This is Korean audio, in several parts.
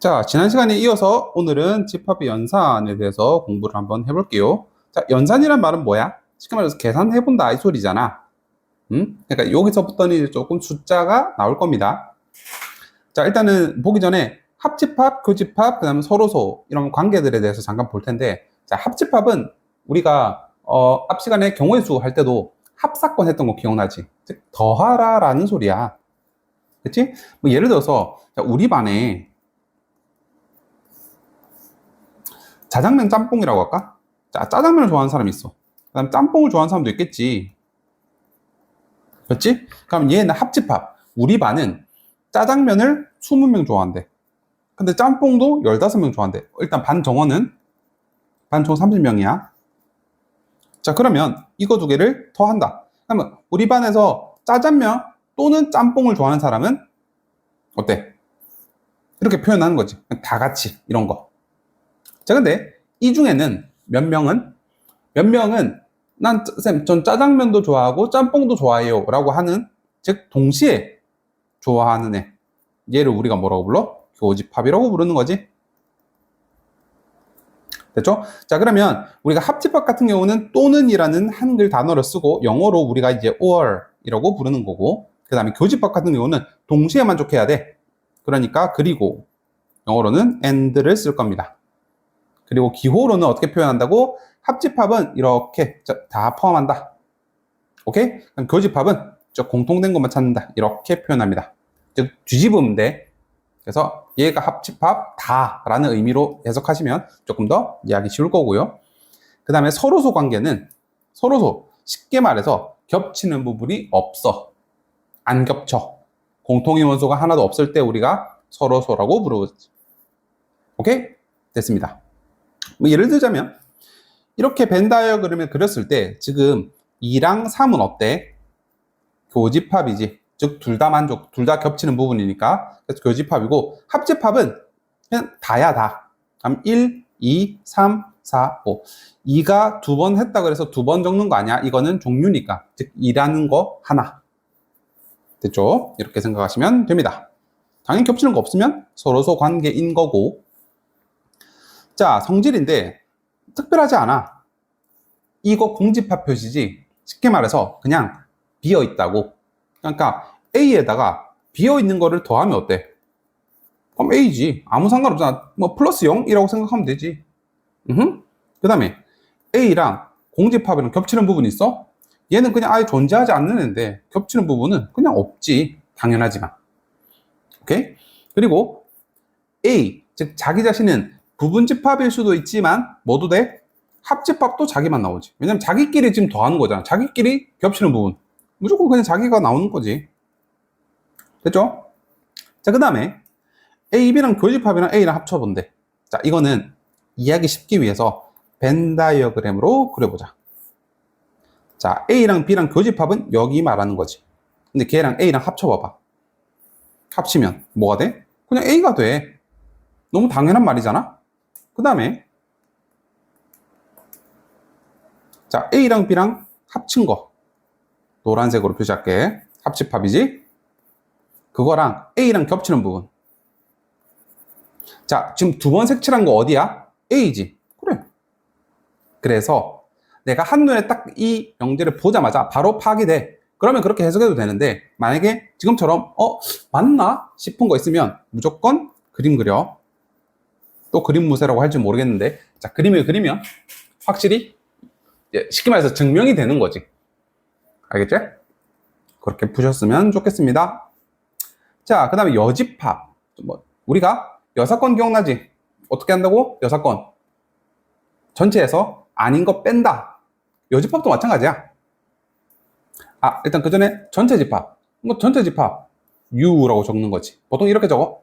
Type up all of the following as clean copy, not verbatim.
자, 지난 시간에 이어서 오늘은 집합의 연산에 대해서 공부를 한번 해볼게요. 자, 연산이란 말은 뭐야? 쉽게 말해서 계산해본다 이 소리잖아. 그러니까 여기서부터는 이제 조금 숫자가 나올 겁니다. 자, 일단은 보기 전에 합집합, 교집합, 그 다음에 서로소 이런 관계들에 대해서 잠깐 볼 텐데, 자, 합집합은 우리가 앞 시간에 경우의 수 할 때도 합사건 했던 거 기억나지? 즉 더하라라는 소리야. 그치? 뭐 예를 들어서 자, 우리 반에 자장면 짬뽕이라고 할까? 자, 짜장면을 좋아하는 사람이 있어. 그 다음에 짬뽕을 좋아하는 사람도 있겠지. 그렇지? 그럼 얘는 합집합. 우리 반은 짜장면을 20명 좋아한대. 근데 짬뽕도 15명 좋아한대. 일단 반 정원은 반 총 30명이야. 자, 그러면 이거 두 개를 더한다. 그러면 우리 반에서 짜장면 또는 짬뽕을 좋아하는 사람은 어때? 이렇게 표현하는 거지. 다 같이 이런 거. 자, 근데 이 중에는 몇 명은 전 짜장면도 좋아하고 짬뽕도 좋아해요 라고 하는, 즉 동시에 좋아하는 애, 얘를 우리가 뭐라고 불러? 교집합이라고 부르는 거지. 됐죠? 자, 그러면 우리가 합집합 같은 경우는 또는이라는 한글 단어를 쓰고 영어로 우리가 이제 or이라고 부르는 거고, 그 다음에 교집합 같은 경우는 동시에 만족해야 돼. 그러니까 그리고 영어로는 and를 쓸 겁니다. 그리고 기호로는 어떻게 표현한다고? 합집합은 이렇게 다 포함한다. 오케이? 그럼 교집합은 공통된 것만 찾는다. 이렇게 표현합니다. 즉 뒤집으면 돼. 그래서 얘가 합집합 다라는 의미로 해석하시면 조금 더 이해하기 쉬울 거고요. 그 다음에 서로소 관계는 서로소, 쉽게 말해서 겹치는 부분이 없어. 안 겹쳐. 공통의 원소가 하나도 없을 때 우리가 서로소라고 부르지. 오케이? 됐습니다. 뭐 예를 들자면 이렇게 벤 다이어그램을 그렸을 때 지금 2랑 3은 어때? 교집합이지. 즉 둘 다 만족, 둘 다 겹치는 부분이니까 그래서 교집합이고, 합집합은 그냥 다야 다. 그럼 1, 2, 3, 4, 5. 2가 두 번 했다 그래서 두 번 적는 거 아니야. 이거는 종류니까. 즉 2라는 거 하나. 됐죠? 이렇게 생각하시면 됩니다. 당연히 겹치는 거 없으면 서로소 관계인 거고. 자, 성질인데 특별하지 않아. 이거 공집합 표시지. 쉽게 말해서 그냥 비어 있다고. 그러니까 A에다가 비어 있는 거를 더하면 어때? 그럼 A지. 아무 상관없잖아. 뭐 플러스 0이라고 생각하면 되지. 그 다음에 A랑 공집합이랑 겹치는 부분이 있어? 얘는 그냥 아예 존재하지 않는 애인데 겹치는 부분은 그냥 없지. 당연하지만. 오케이? 그리고 A, 즉 자기 자신은 부분집합일 수도 있지만 뭐도 돼? 합집합도 자기만 나오지. 왜냐면 자기끼리 지금 더하는 거잖아. 자기끼리 겹치는 부분. 무조건 그냥 자기가 나오는 거지. 됐죠? 자, 그 다음에 A, B랑 교집합이랑 A랑 합쳐본대. 자, 이거는 이해하기 쉽기 위해서 벤 다이어그램으로 그려보자. 자, A랑 B랑 교집합은 여기 말하는 거지. 근데 걔랑 A랑 합쳐봐봐. 합치면 뭐가 돼? 그냥 A가 돼. 너무 당연한 말이잖아? 그 다음에 자, A랑 B랑 합친 거 노란색으로 표시할게. 합집합이지? 그거랑 A랑 겹치는 부분. 자, 지금 두 번 색칠한 거 어디야? A지. 그래. 그래서 내가 한눈에 딱 이 영재를 보자마자 바로 파악이 돼. 그러면 그렇게 해석해도 되는데, 만약에 지금처럼 맞나 싶은 거 있으면 무조건 그림 그려. 또 그림 무쇠라고 할지 모르겠는데, 자, 그림을 그리면 확실히 쉽게 말해서 증명이 되는 거지. 알겠지? 그렇게 푸셨으면 좋겠습니다. 자, 그 다음에 여집합. 우리가 여사건 기억나지? 어떻게 한다고? 여사건. 전체에서 아닌 거 뺀다. 여집합도 마찬가지야. 아, 일단 그 전에 전체 집합. 전체 집합. U라고 적는 거지. 보통 이렇게 적어.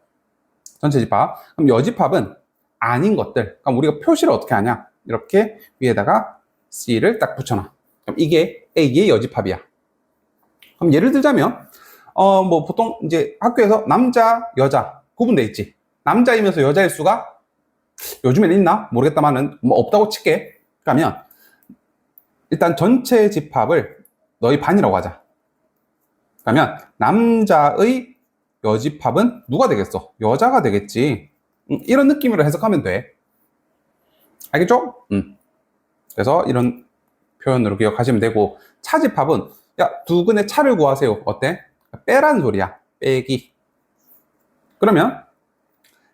전체 집합. 그럼 여집합은 아닌 것들. 그럼 우리가 표시를 어떻게 하냐? 이렇게 위에다가 C를 딱 붙여놔. 그럼 이게 A의 여집합이야. 그럼 예를 들자면, 뭐 보통 이제 학교에서 남자, 여자 구분돼 있지. 남자이면서 여자일 수가 요즘엔 있나? 모르겠다마는 뭐 없다고 칠게. 그러면 일단 전체 집합을 너희 반이라고 하자. 그러면 남자의 여집합은 누가 되겠어? 여자가 되겠지. 이런 느낌으로 해석하면 돼. 알겠죠? 그래서 이런 표현으로 기억하시면 되고, 차집합은 야, 두근의 차를 구하세요. 어때? 빼라는 소리야. 빼기. 그러면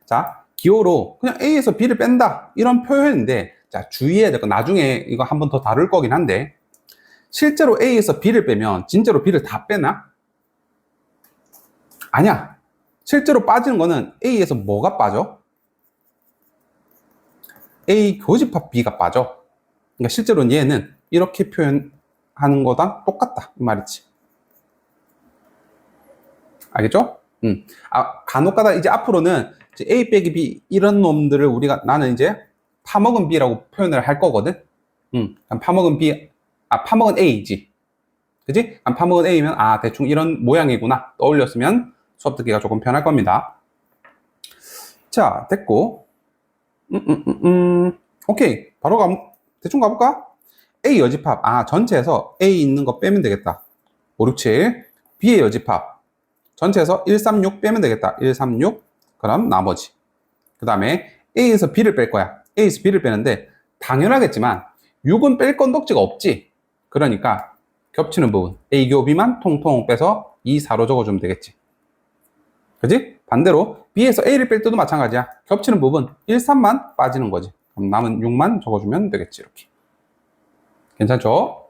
자, 기호로 그냥 A에서 B를 뺀다. 이런 표현인데, 자, 주의해야 될 건 나중에 이거 한 번 더 다룰 거긴 한데, 실제로 A에서 B를 빼면 진짜로 B를 다 빼나? 아니야. 실제로 빠지는 거는 A에서 뭐가 빠져? A 교집합 B가 빠져. 그러니까 실제로는 얘는 이렇게 표현하는 거랑 똑같다. 이 말이지. 알겠죠? 간혹가다 이제 앞으로는 이제 A 빼기 B 이런 놈들을 우리가 나는 이제 파먹은 B라고 표현을 할 거거든. 파먹은 B, 파먹은 A지. 그지? 파먹은 A면 대충 이런 모양이구나 떠올렸으면 수업 듣기가 조금 편할 겁니다. 자, 됐고. 오케이. 바로 대충 가볼까? A 여집합. 전체에서 A 있는 거 빼면 되겠다. 5, 6, 7. B의 여집합. 전체에서 1, 3, 6 빼면 되겠다. 1, 3, 6. 그럼 나머지. 그 다음에 A에서 B를 뺄 거야. A에서 B를 빼는데 당연하겠지만 6은 뺄 건덕지가 없지. 그러니까 겹치는 부분 A 교 B만 통통 빼서 2, 4로 적어주면 되겠지. 그지? 반대로 B에서 A를 뺄 때도 마찬가지야. 겹치는 부분 1, 3만 빠지는 거지. 그럼 남은 6만 적어주면 되겠지. 이렇게. 괜찮죠?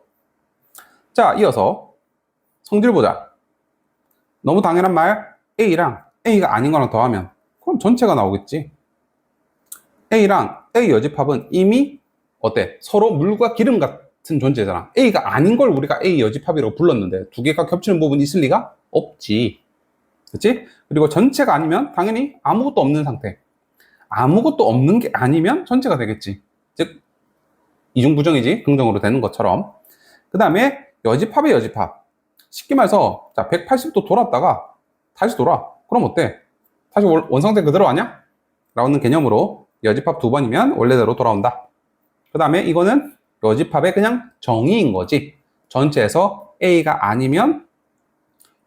자, 이어서 성질 보자. 너무 당연한 말, A랑 A가 아닌 거랑 더하면 그럼 전체가 나오겠지. A랑 A 여집합은 이미 어때? 서로 물과 기름 같은 존재잖아. A가 아닌 걸 우리가 A 여집합이라고 불렀는데 두 개가 겹치는 부분이 있을 리가 없지. 그치? 그리고 전체가 아니면 당연히 아무것도 없는 상태. 아무것도 없는 게 아니면 전체가 되겠지. 즉 이중부정이지. 긍정으로 되는 것처럼. 그 다음에 여집합의 여집합. 쉽게 말해서 자 180도 돌았다가 다시 돌아. 그럼 어때? 다시 원상태 그대로 아냐? 라는 개념으로 여집합 두 번이면 원래대로 돌아온다. 그 다음에 이거는 여집합의 그냥 정의인 거지. 전체에서 A가 아니면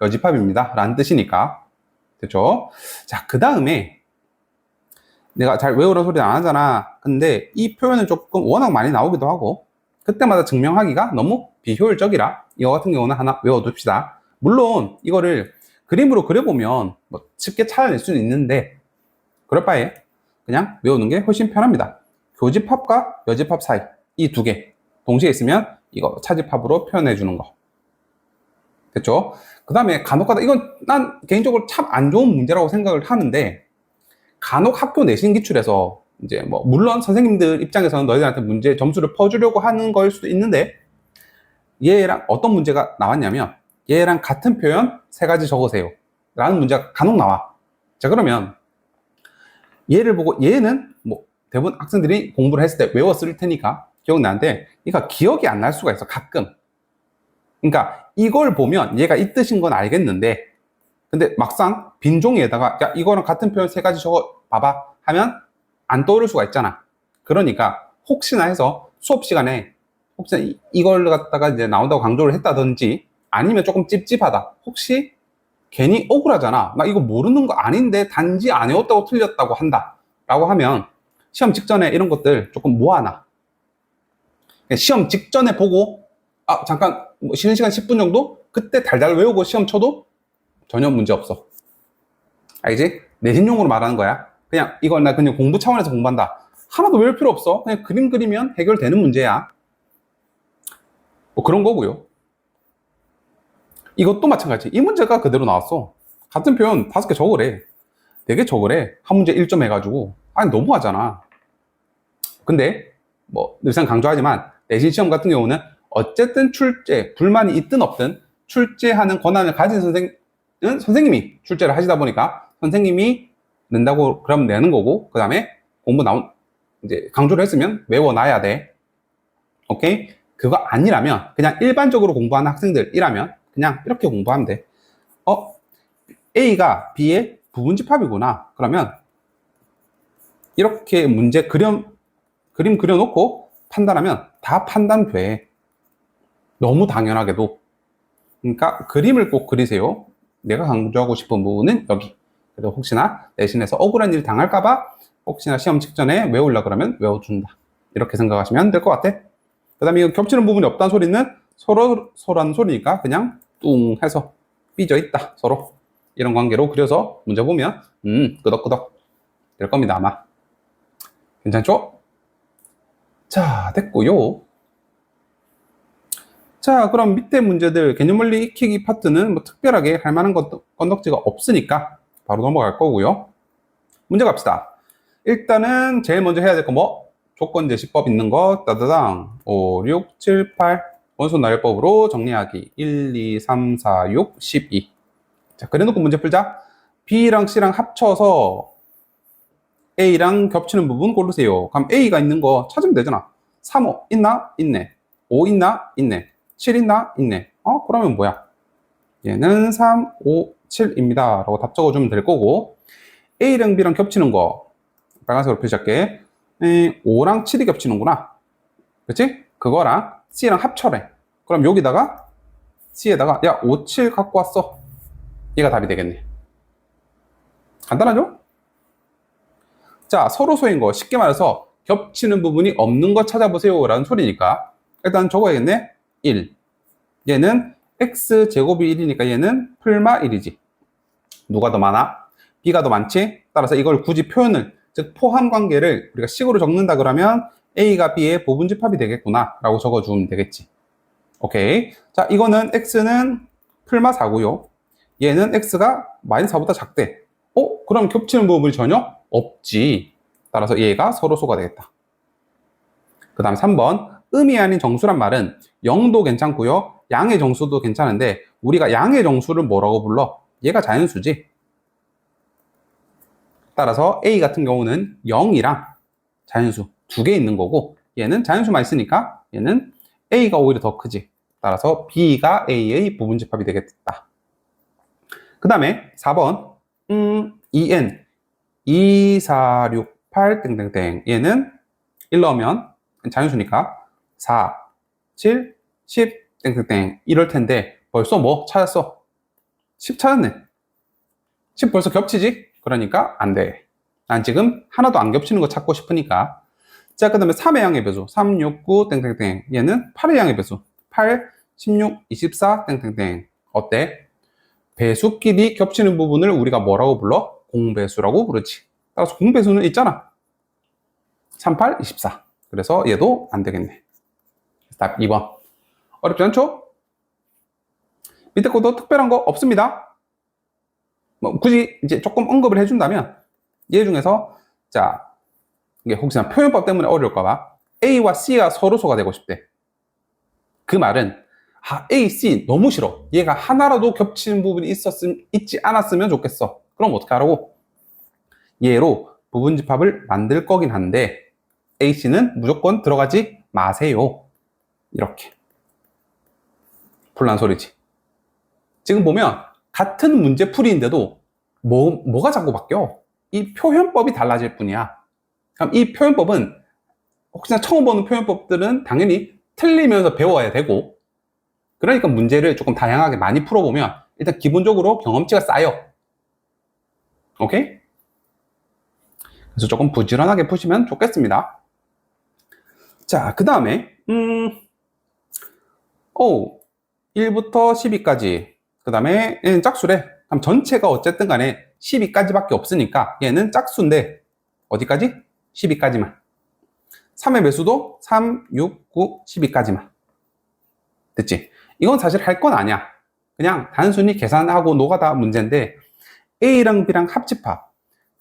여집합입니다. 라는 뜻이니까. 됐죠? 자, 그 다음에 내가 잘 외우라는 소리 안 하잖아. 근데 이 표현은 조금 워낙 많이 나오기도 하고 그때마다 증명하기가 너무 비효율적이라 이거 같은 경우는 하나 외워둡시다. 물론 이거를 그림으로 그려보면 뭐 쉽게 찾아낼 수는 있는데 그럴 바에 그냥 외우는 게 훨씬 편합니다. 교집합과 여집합 사이 이 두 개 동시에 있으면 이거 차집합으로 표현해 주는 거. 됐죠? 그 다음에 간혹가다 이건 난 개인적으로 참 안 좋은 문제라고 생각을 하는데 간혹 학교 내신 기출에서 이제 뭐 물론 선생님들 입장에서는 너희들한테 문제 점수를 퍼주려고 하는 걸 수도 있는데 얘랑 어떤 문제가 나왔냐면 얘랑 같은 표현 세 가지 적으세요 라는 문제가 간혹 나와. 자, 그러면 얘를 보고 얘는 뭐 대부분 학생들이 공부를 했을 때 외웠을 테니까 기억나는데 얘가 기억이 안 날 수가 있어. 가끔. 그러니까 이걸 보면 얘가 이 뜻인 건 알겠는데 근데 막상 빈 종이에다가 야 이거랑 같은 표현 세 가지 적어 봐봐 하면 안 떠오를 수가 있잖아. 그러니까 혹시나 해서 수업 시간에 혹시나 이걸 갖다가 이제 나온다고 강조를 했다든지 아니면 조금 찝찝하다. 혹시 괜히 억울하잖아. 나 이거 모르는 거 아닌데 단지 안 외웠다고 틀렸다고 한다. 라고 하면 시험 직전에 이런 것들 조금 모아놔. 시험 직전에 보고 잠깐 뭐 쉬는 시간 10분 정도? 그때 달달 외우고 시험 쳐도 전혀 문제 없어. 알지? 내신용으로 말하는 거야. 그냥 이걸 나 그냥 공부 차원에서 공부한다. 하나도 외울 필요 없어. 그냥 그림 그리면 해결되는 문제야. 뭐 그런 거고요. 이것도 마찬가지. 이 문제가 그대로 나왔어. 같은 표현 5개 적으래. 4개 적으래. 한 문제 1점 해가지고. 아니 너무하잖아. 근데 뭐 늘상 강조하지만 내신 시험 같은 경우는 어쨌든 출제, 불만이 있든 없든 출제하는 권한을 가진 선생님이 출제를 하시다 보니까 선생님이 낸다고 그럼 내는 거고 그 다음에 공부 이제 강조를 했으면 외워놔야 돼. 오케이? 그거 아니라면 그냥 일반적으로 공부하는 학생들이라면 그냥 이렇게 공부하면 돼. A가 B의 부분집합이구나. 그러면 이렇게 문제 그림 그려놓고 판단하면 다 판단돼. 너무 당연하게도. 그러니까 그림을 꼭 그리세요. 내가 강조하고 싶은 부분은 여기. 그래도 혹시나 내신에서 억울한 일 당할까봐 혹시나 시험 직전에 외우려 그러면 외워준다. 이렇게 생각하시면 될 것 같아. 그 다음에 이거 겹치는 부분이 없다는 소리는 서로라는 소리니까 그냥 뚱 해서 삐져 있다. 서로. 이런 관계로 그려서 문제 보면 끄덕끄덕 될 겁니다. 아마. 괜찮죠? 자, 됐고요. 자, 그럼 밑에 문제들 개념원리 익히기 파트는 뭐 특별하게 할 만한 건덕지가 없으니까 바로 넘어갈 거고요. 문제 갑시다. 일단은 제일 먼저 해야 될 거 뭐? 조건제시법 있는 거 따다당 5, 6, 7, 8 원소 나열법으로 정리하기 1, 2, 3, 4, 6, 12. 자, 그래놓고 문제 풀자. B랑 C랑 합쳐서 A랑 겹치는 부분 고르세요. 그럼 A가 있는 거 찾으면 되잖아. 3, 5 있나? 있네. 5 있나? 있네. 7 있나? 있네. 그러면 뭐야? 얘는 3, 5, 7입니다. 라고 답 적어주면 될 거고, A랑 B랑 겹치는 거, 빨간색으로 표시할게. 5랑 7이 겹치는구나. 그치? 그거랑 C랑 합쳐래. 그럼 여기다가 C에다가, 야, 5, 7 갖고 왔어. 얘가 답이 되겠네. 간단하죠? 자, 서로소인 거, 쉽게 말해서 겹치는 부분이 없는 거 찾아보세요. 라는 소리니까, 일단 적어야겠네. 1. 얘는 x제곱이 1이니까 얘는 풀마 1이지. 누가 더 많아? b가 더 많지? 따라서 이걸 굳이 표현을, 즉 포함 관계를 우리가 식으로 적는다 그러면 a가 b의 부분집합이 되겠구나 라고 적어주면 되겠지. 오케이. 자, 이거는 x는 풀마 4고요. 얘는 x가 마이너스 4보다 작대. 그럼 겹치는 부분이 전혀 없지. 따라서 얘가 서로소가 되겠다. 그 다음 3번. 음이 아닌 정수란 말은 0도 괜찮고요. 양의 정수도 괜찮은데 우리가 양의 정수를 뭐라고 불러? 얘가 자연수지. 따라서 A 같은 경우는 0이랑 자연수 두 개 있는 거고 얘는 자연수만 있으니까 얘는 A가 오히려 더 크지. 따라서 B가 A의 부분집합이 되겠다. 그 다음에 4번 2N 2, 4, 6, 8 땡땡땡 얘는 1 넣으면 자연수니까 4, 7, 10 땡땡땡 이럴 텐데 벌써 뭐 찾았어? 10 찾았네. 10 벌써 겹치지? 그러니까 안 돼. 난 지금 하나도 안 겹치는 거 찾고 싶으니까. 자, 그 다음에 3의 양의 배수 3, 6, 9 땡땡땡 얘는 8의 양의 배수 8, 16, 24 땡땡땡 어때? 배수끼리 겹치는 부분을 우리가 뭐라고 불러? 공배수라고 부르지. 따라서 공배수는 있잖아. 38, 24. 그래서 얘도 안 되겠네. 답 2번. 어렵지 않죠? 밑에 것도 특별한 거 없습니다. 뭐 굳이 이제 조금 언급을 해준다면 얘 중에서 자 이게 혹시나 표현법 때문에 어려울까봐 A와 C가 서로소가 되고 싶대. 그 말은 A, C 너무 싫어. 얘가 하나라도 겹치는 부분이 있지 않았으면 좋겠어. 그럼 어떻게 하라고? 얘로 부분집합을 만들 거긴 한데 A, C는 무조건 들어가지 마세요. 이렇게 불난 소리지. 지금 보면 같은 문제풀이인데도 뭐가 자꾸 바뀌어? 이 표현법이 달라질 뿐이야. 그럼 이 표현법은 혹시나 처음 보는 표현법들은 당연히 틀리면서 배워야 되고 그러니까 문제를 조금 다양하게 많이 풀어보면 일단 기본적으로 경험치가 쌓여. 오케이? 그래서 조금 부지런하게 푸시면 좋겠습니다. 자, 그 다음에 1부터 12까지 그 다음에 얘는 짝수래. 그럼 전체가 어쨌든 간에 12까지밖에 없으니까 얘는 짝수인데 어디까지? 12까지만. 3의 매수도 3, 6, 9, 12까지만. 됐지? 이건 사실 할 건 아니야. 그냥 단순히 계산하고 노가다 문제인데 A랑 B랑 합집합.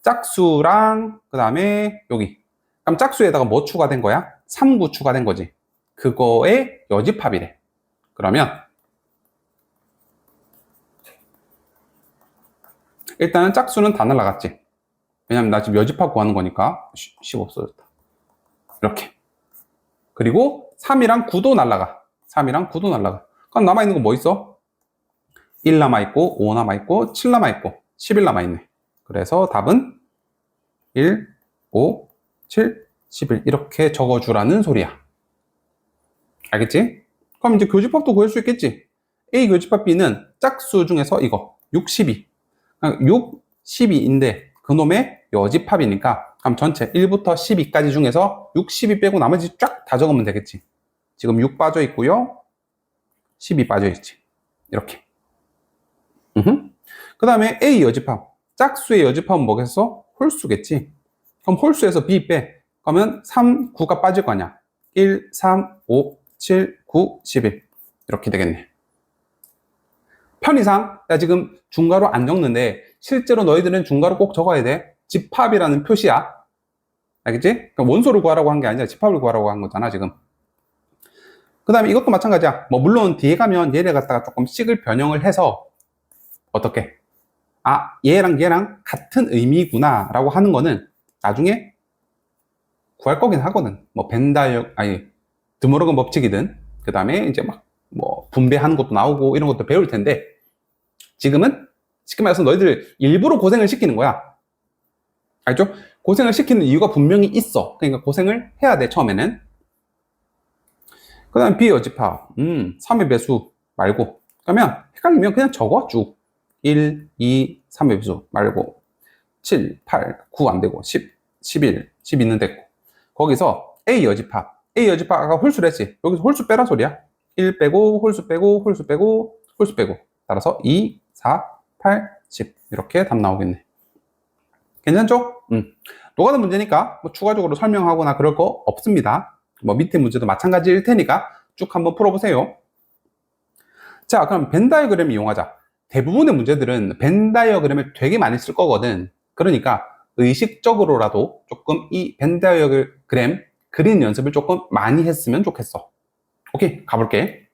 짝수랑 그 다음에 여기. 그럼 짝수에다가 뭐 추가된 거야? 3, 9 추가된 거지. 그거의 여집합이래. 그러면 일단은 짝수는 다 날라갔지. 왜냐면 나 지금 여집합 구하는 거니까 10 없어졌다. 이렇게. 그리고 3이랑 9도 날라가. 3이랑 9도 날라가. 그럼 남아있는 거 뭐 있어? 1 남아있고 5 남아있고 7 남아있고 11 남아있네. 그래서 답은 1, 5, 7, 11 이렇게 적어주라는 소리야. 알겠지? 그럼 이제 교집합도 구할 수 있겠지? A 교집합 B는 짝수 중에서 이거 6, 12 6, 12인데 그놈의 여집합이니까 그럼 전체 1부터 12까지 중에서 6, 12 빼고 나머지 쫙 다 적으면 되겠지. 지금 6 빠져 있고요. 10이 빠져 있지. 이렇게. 그 다음에 A 여집합. 짝수의 여집합은 뭐겠어? 홀수겠지. 그럼 홀수에서 B 빼. 그러면 3, 9가 빠질 거 아니야. 1, 3, 5, 7, 9, 11. 이렇게 되겠네. 편의상, 나 지금 중괄호 안 적는데 실제로 너희들은 중괄호 꼭 적어야 돼. 집합이라는 표시야. 알겠지? 그러니까 원소를 구하라고 한 게 아니라 집합을 구하라고 한 거잖아, 지금. 그 다음에 이것도 마찬가지야. 뭐, 물론 뒤에 가면 얘를 갖다가 조금 식을 변형을 해서, 어떻게? 아, 얘랑 얘랑 같은 의미구나, 라고 하는 거는 나중에 구할 거긴 하거든. 뭐, 드모르건 법칙이든, 그 다음에 이제 뭐, 분배하는 것도 나오고, 이런 것도 배울 텐데, 지금은, 쉽게 말해서 너희들 일부러 고생을 시키는 거야. 알죠? 고생을 시키는 이유가 분명히 있어. 그러니까 고생을 해야 돼, 처음에는. 그 다음 비여집합. 3의 배수 말고. 그러면 헷갈리면 그냥 적어, 쭉. 1, 2, 3의 배수 말고. 7, 8, 9 안 되고. 10, 11, 12는 됐고. 거기서 A 여집합. A 여집합 아까 홀수를 했지. 여기서 홀수 빼라 소리야. 1 빼고, 홀수 빼고, 홀수 빼고, 홀수 빼고. 따라서 2, 4, 8, 10. 이렇게 답 나오겠네. 괜찮죠? 노가다 문제니까 뭐 추가적으로 설명하거나 그럴 거 없습니다. 뭐 밑에 문제도 마찬가지일 테니까 쭉 한번 풀어보세요. 자, 그럼 벤 다이어그램 이용하자. 대부분의 문제들은 벤 다이어그램을 되게 많이 쓸 거거든. 그러니까 의식적으로라도 조금 이 벤 다이어그램 그린 연습을 조금 많이 했으면 좋겠어. 오케이, 가볼게.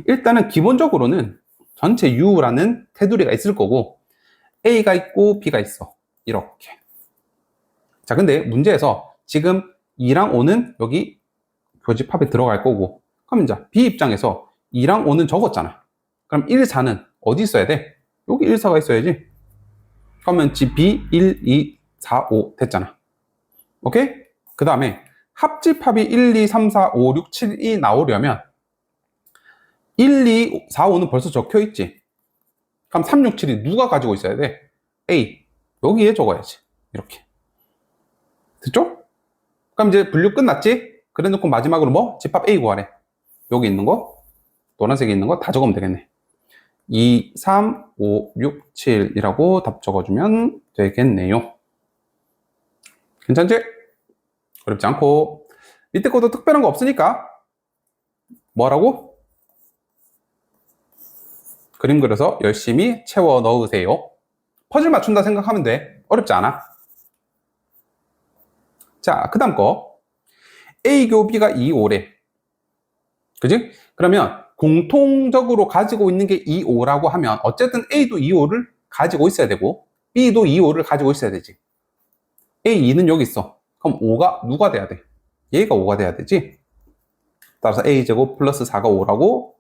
일단은 기본적으로는 전체 U라는 테두리가 있을 거고 A가 있고 B가 있어. 이렇게. 자, 근데 문제에서 지금 2랑 5는 여기 교집합에 들어갈 거고, 그럼 이제 B 입장에서 2랑 5는 적었잖아. 그럼 1, 4는 어디 있어야 돼? 여기 1, 4가 있어야지. 그러면 B 1, 2, 4, 5 됐잖아. 오케이? 그 다음에 합집합이 1, 2, 3, 4, 5, 6, 7이 나오려면 1, 2, 4, 5는 벌써 적혀 있지. 그럼 3, 6, 7이 누가 가지고 있어야 돼? A. 여기에 적어야지. 이렇게. 됐죠? 그럼 이제 분류 끝났지? 그래 놓고 마지막으로 뭐? 집합 A 구하래. 여기 있는 거, 노란색에 있는 거 다 적으면 되겠네. 2, 3, 5, 6, 7이라고 답 적어주면 되겠네요. 괜찮지? 어렵지 않고. 밑에 것도 특별한 거 없으니까 뭐라고? 그림 그려서 열심히 채워 넣으세요. 퍼즐 맞춘다 생각하면 돼. 어렵지 않아. 자, 그 다음 거. A교 B가 2, 5래. 그지? 그러면 공통적으로 가지고 있는 게 2, 5라고 하면 어쨌든 A도 2, 5를 가지고 있어야 되고 B도 2, 5를 가지고 있어야 되지. A, 2는 여기 있어. 그럼 5가 누가 돼야 돼? 얘가 5가 돼야 되지. 따라서 A제곱 플러스 4가 5라고.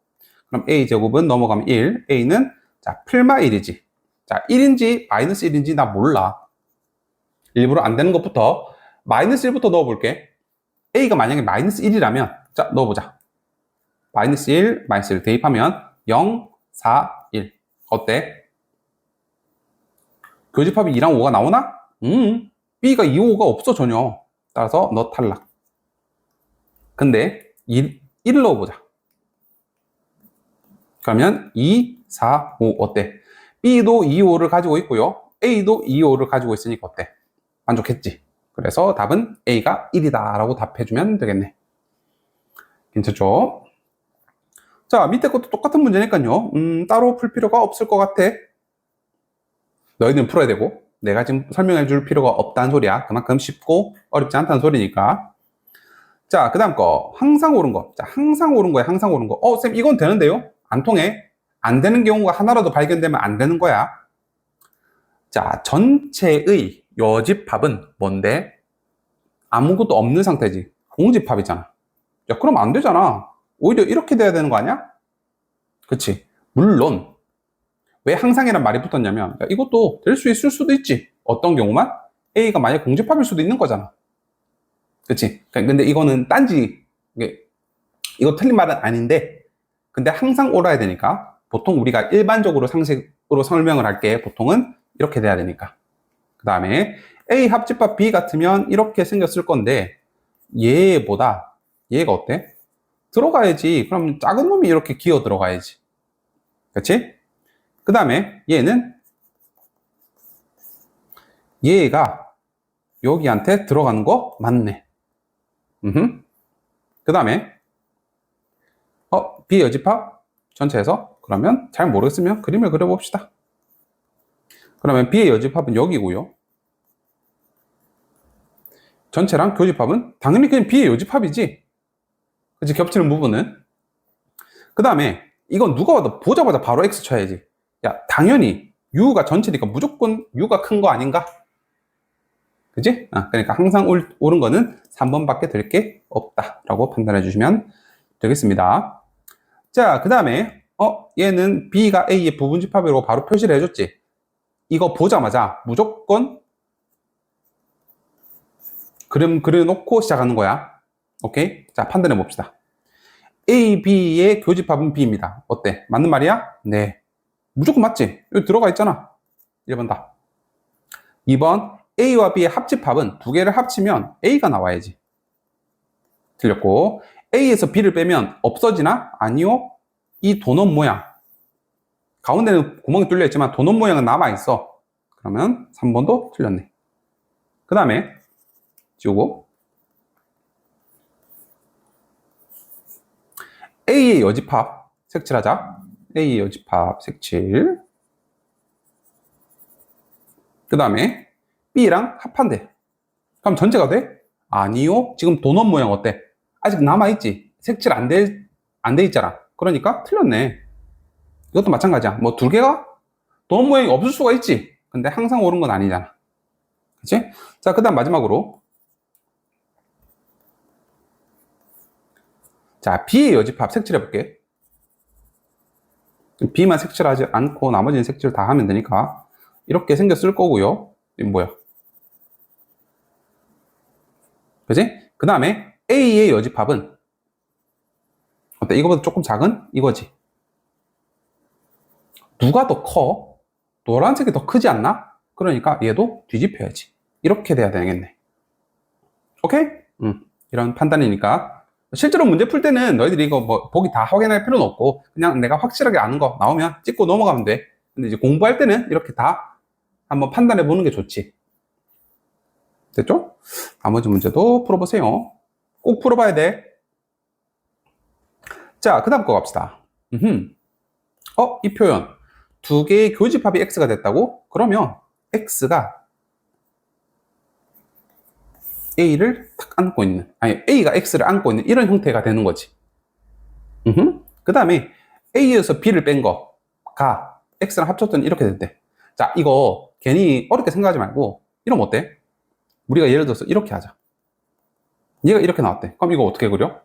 그럼 A제곱은 넘어가면 1. A는 자 풀마 1이지. 자 1인지 마이너스 1인지 나 몰라. 일부러 안 되는 것부터 마이너스 1부터 넣어볼게. A가 만약에 마이너스 1이라면 자 넣어보자. 마이너스 1, 마이너스 1 대입하면 0, 4, 1. 어때? 교집합이 2랑 5가 나오나? B가 2, 5가 없어 전혀. 따라서 너 탈락. 근데 1을 넣어보자. 그러면 2, 4, 5 어때? B도 2, 5를 가지고 있고요. A도 2, 5를 가지고 있으니까 어때? 만족했지? 그래서 답은 A가 1이다 라고 답해주면 되겠네. 괜찮죠? 자, 밑에 것도 똑같은 문제니까요. 따로 풀 필요가 없을 것 같아. 너희는 풀어야 되고 내가 지금 설명해 줄 필요가 없다는 소리야. 그만큼 쉽고 어렵지 않다는 소리니까. 자, 그 다음 거. 항상 옳은 거. 자, 항상 옳은 거야. 항상 옳은 거. 쌤, 이건 되는데요? 안 통해. 안 되는 경우가 하나라도 발견되면 안 되는 거야. 자, 전체의 여집합은 뭔데? 아무것도 없는 상태지. 공집합이잖아. 야, 그럼 안 되잖아. 오히려 이렇게 돼야 되는 거 아니야? 그치? 물론 왜 항상이란 말이 붙었냐면 야, 이것도 될 수 있을 수도 있지. 어떤 경우만? A가 만약 공집합일 수도 있는 거잖아. 그치? 근데 이거는 딴지 이거 틀린 말은 아닌데 근데 항상 옳아야 되니까 보통 우리가 일반적으로 상식으로 설명을 할게 보통은 이렇게 돼야 되니까. 그 다음에 A 합집합 B 같으면 이렇게 생겼을 건데 얘가 어때? 들어가야지. 그럼 작은 놈이 이렇게 기어 들어가야지. 그렇지? 그 다음에 얘가 여기한테 들어가는 거 맞네. 그 다음에 B 여집합 전체에서 그러면 잘 모르겠으면 그림을 그려봅시다. 그러면 B의 여집합은 여기고요. 전체랑 교집합은 당연히 그냥 B의 여집합이지. 그치? 겹치는 부분은. 그 다음에 이건 누가 봐도 보자마자 바로 X 쳐야지. 야, 당연히 U가 전체니까 무조건 U가 큰 거 아닌가? 그지? 그러니까 항상 옳은 거는 3번밖에 될 게 없다라고 판단해 주시면 되겠습니다. 자, 그 다음에 얘는 B가 A의 부분집합이라고 바로 표시를 해줬지. 이거 보자마자 무조건 그림 그려놓고 시작하는 거야. 오케이? 자, 판단해 봅시다. A, B의 교집합은 B입니다. 어때? 맞는 말이야? 네. 무조건 맞지? 여기 들어가 있잖아. 1번 다. 2번, A와 B의 합집합은 두 개를 합치면 A가 나와야지. 틀렸고, A에서 B를 빼면 없어지나? 아니요. 이 도넛 모양. 가운데는 구멍이 뚫려 있지만 도넛 모양은 남아있어. 그러면 3번도 틀렸네. 그 다음에 지우고 A의 여집합 색칠하자. A의 여집합 색칠. 그 다음에 B랑 합한대. 그럼 전체가 돼? 아니요. 지금 도넛 모양 어때? 아직 남아있지? 색칠 안 돼 있잖아. 그러니까 틀렸네. 이것도 마찬가지야. 뭐 두 개가 도넛 모양이 없을 수가 있지. 근데 항상 옳은 건 아니잖아. 그치? 자, 그 다음 마지막으로. 자, B의 여집합 색칠해 볼게. B만 색칠하지 않고 나머지는 색칠 다 하면 되니까 이렇게 생겼을 거고요. 이건 뭐야? 그지? 그 다음에 A의 여집합은 어때? 이거보다 조금 작은 이거지. 누가 더 커? 노란색이 더 크지 않나? 그러니까 얘도 뒤집혀야지. 이렇게 돼야 되겠네. 오케이? 이런 판단이니까. 실제로 문제 풀 때는 너희들이 이거 뭐 보기 다 확인할 필요는 없고 그냥 내가 확실하게 아는 거 나오면 찍고 넘어가면 돼. 근데 이제 공부할 때는 이렇게 다 한번 판단해 보는 게 좋지. 됐죠? 나머지 문제도 풀어보세요. 꼭 풀어봐야 돼. 자, 그 다음 거 갑시다. 이 표현. 두 개의 교집합이 X가 됐다고? 그러면 X가 A를 탁 안고 있는, 아니, A가 X를 안고 있는 이런 형태가 되는 거지. 그 다음에 A에서 B를 뺀 거가 X랑 합쳤더니 이렇게 됐대. 자, 이거 괜히 어렵게 생각하지 말고, 이러면 어때? 우리가 예를 들어서 이렇게 하자. 얘가 이렇게 나왔대. 그럼 이거 어떻게 그려?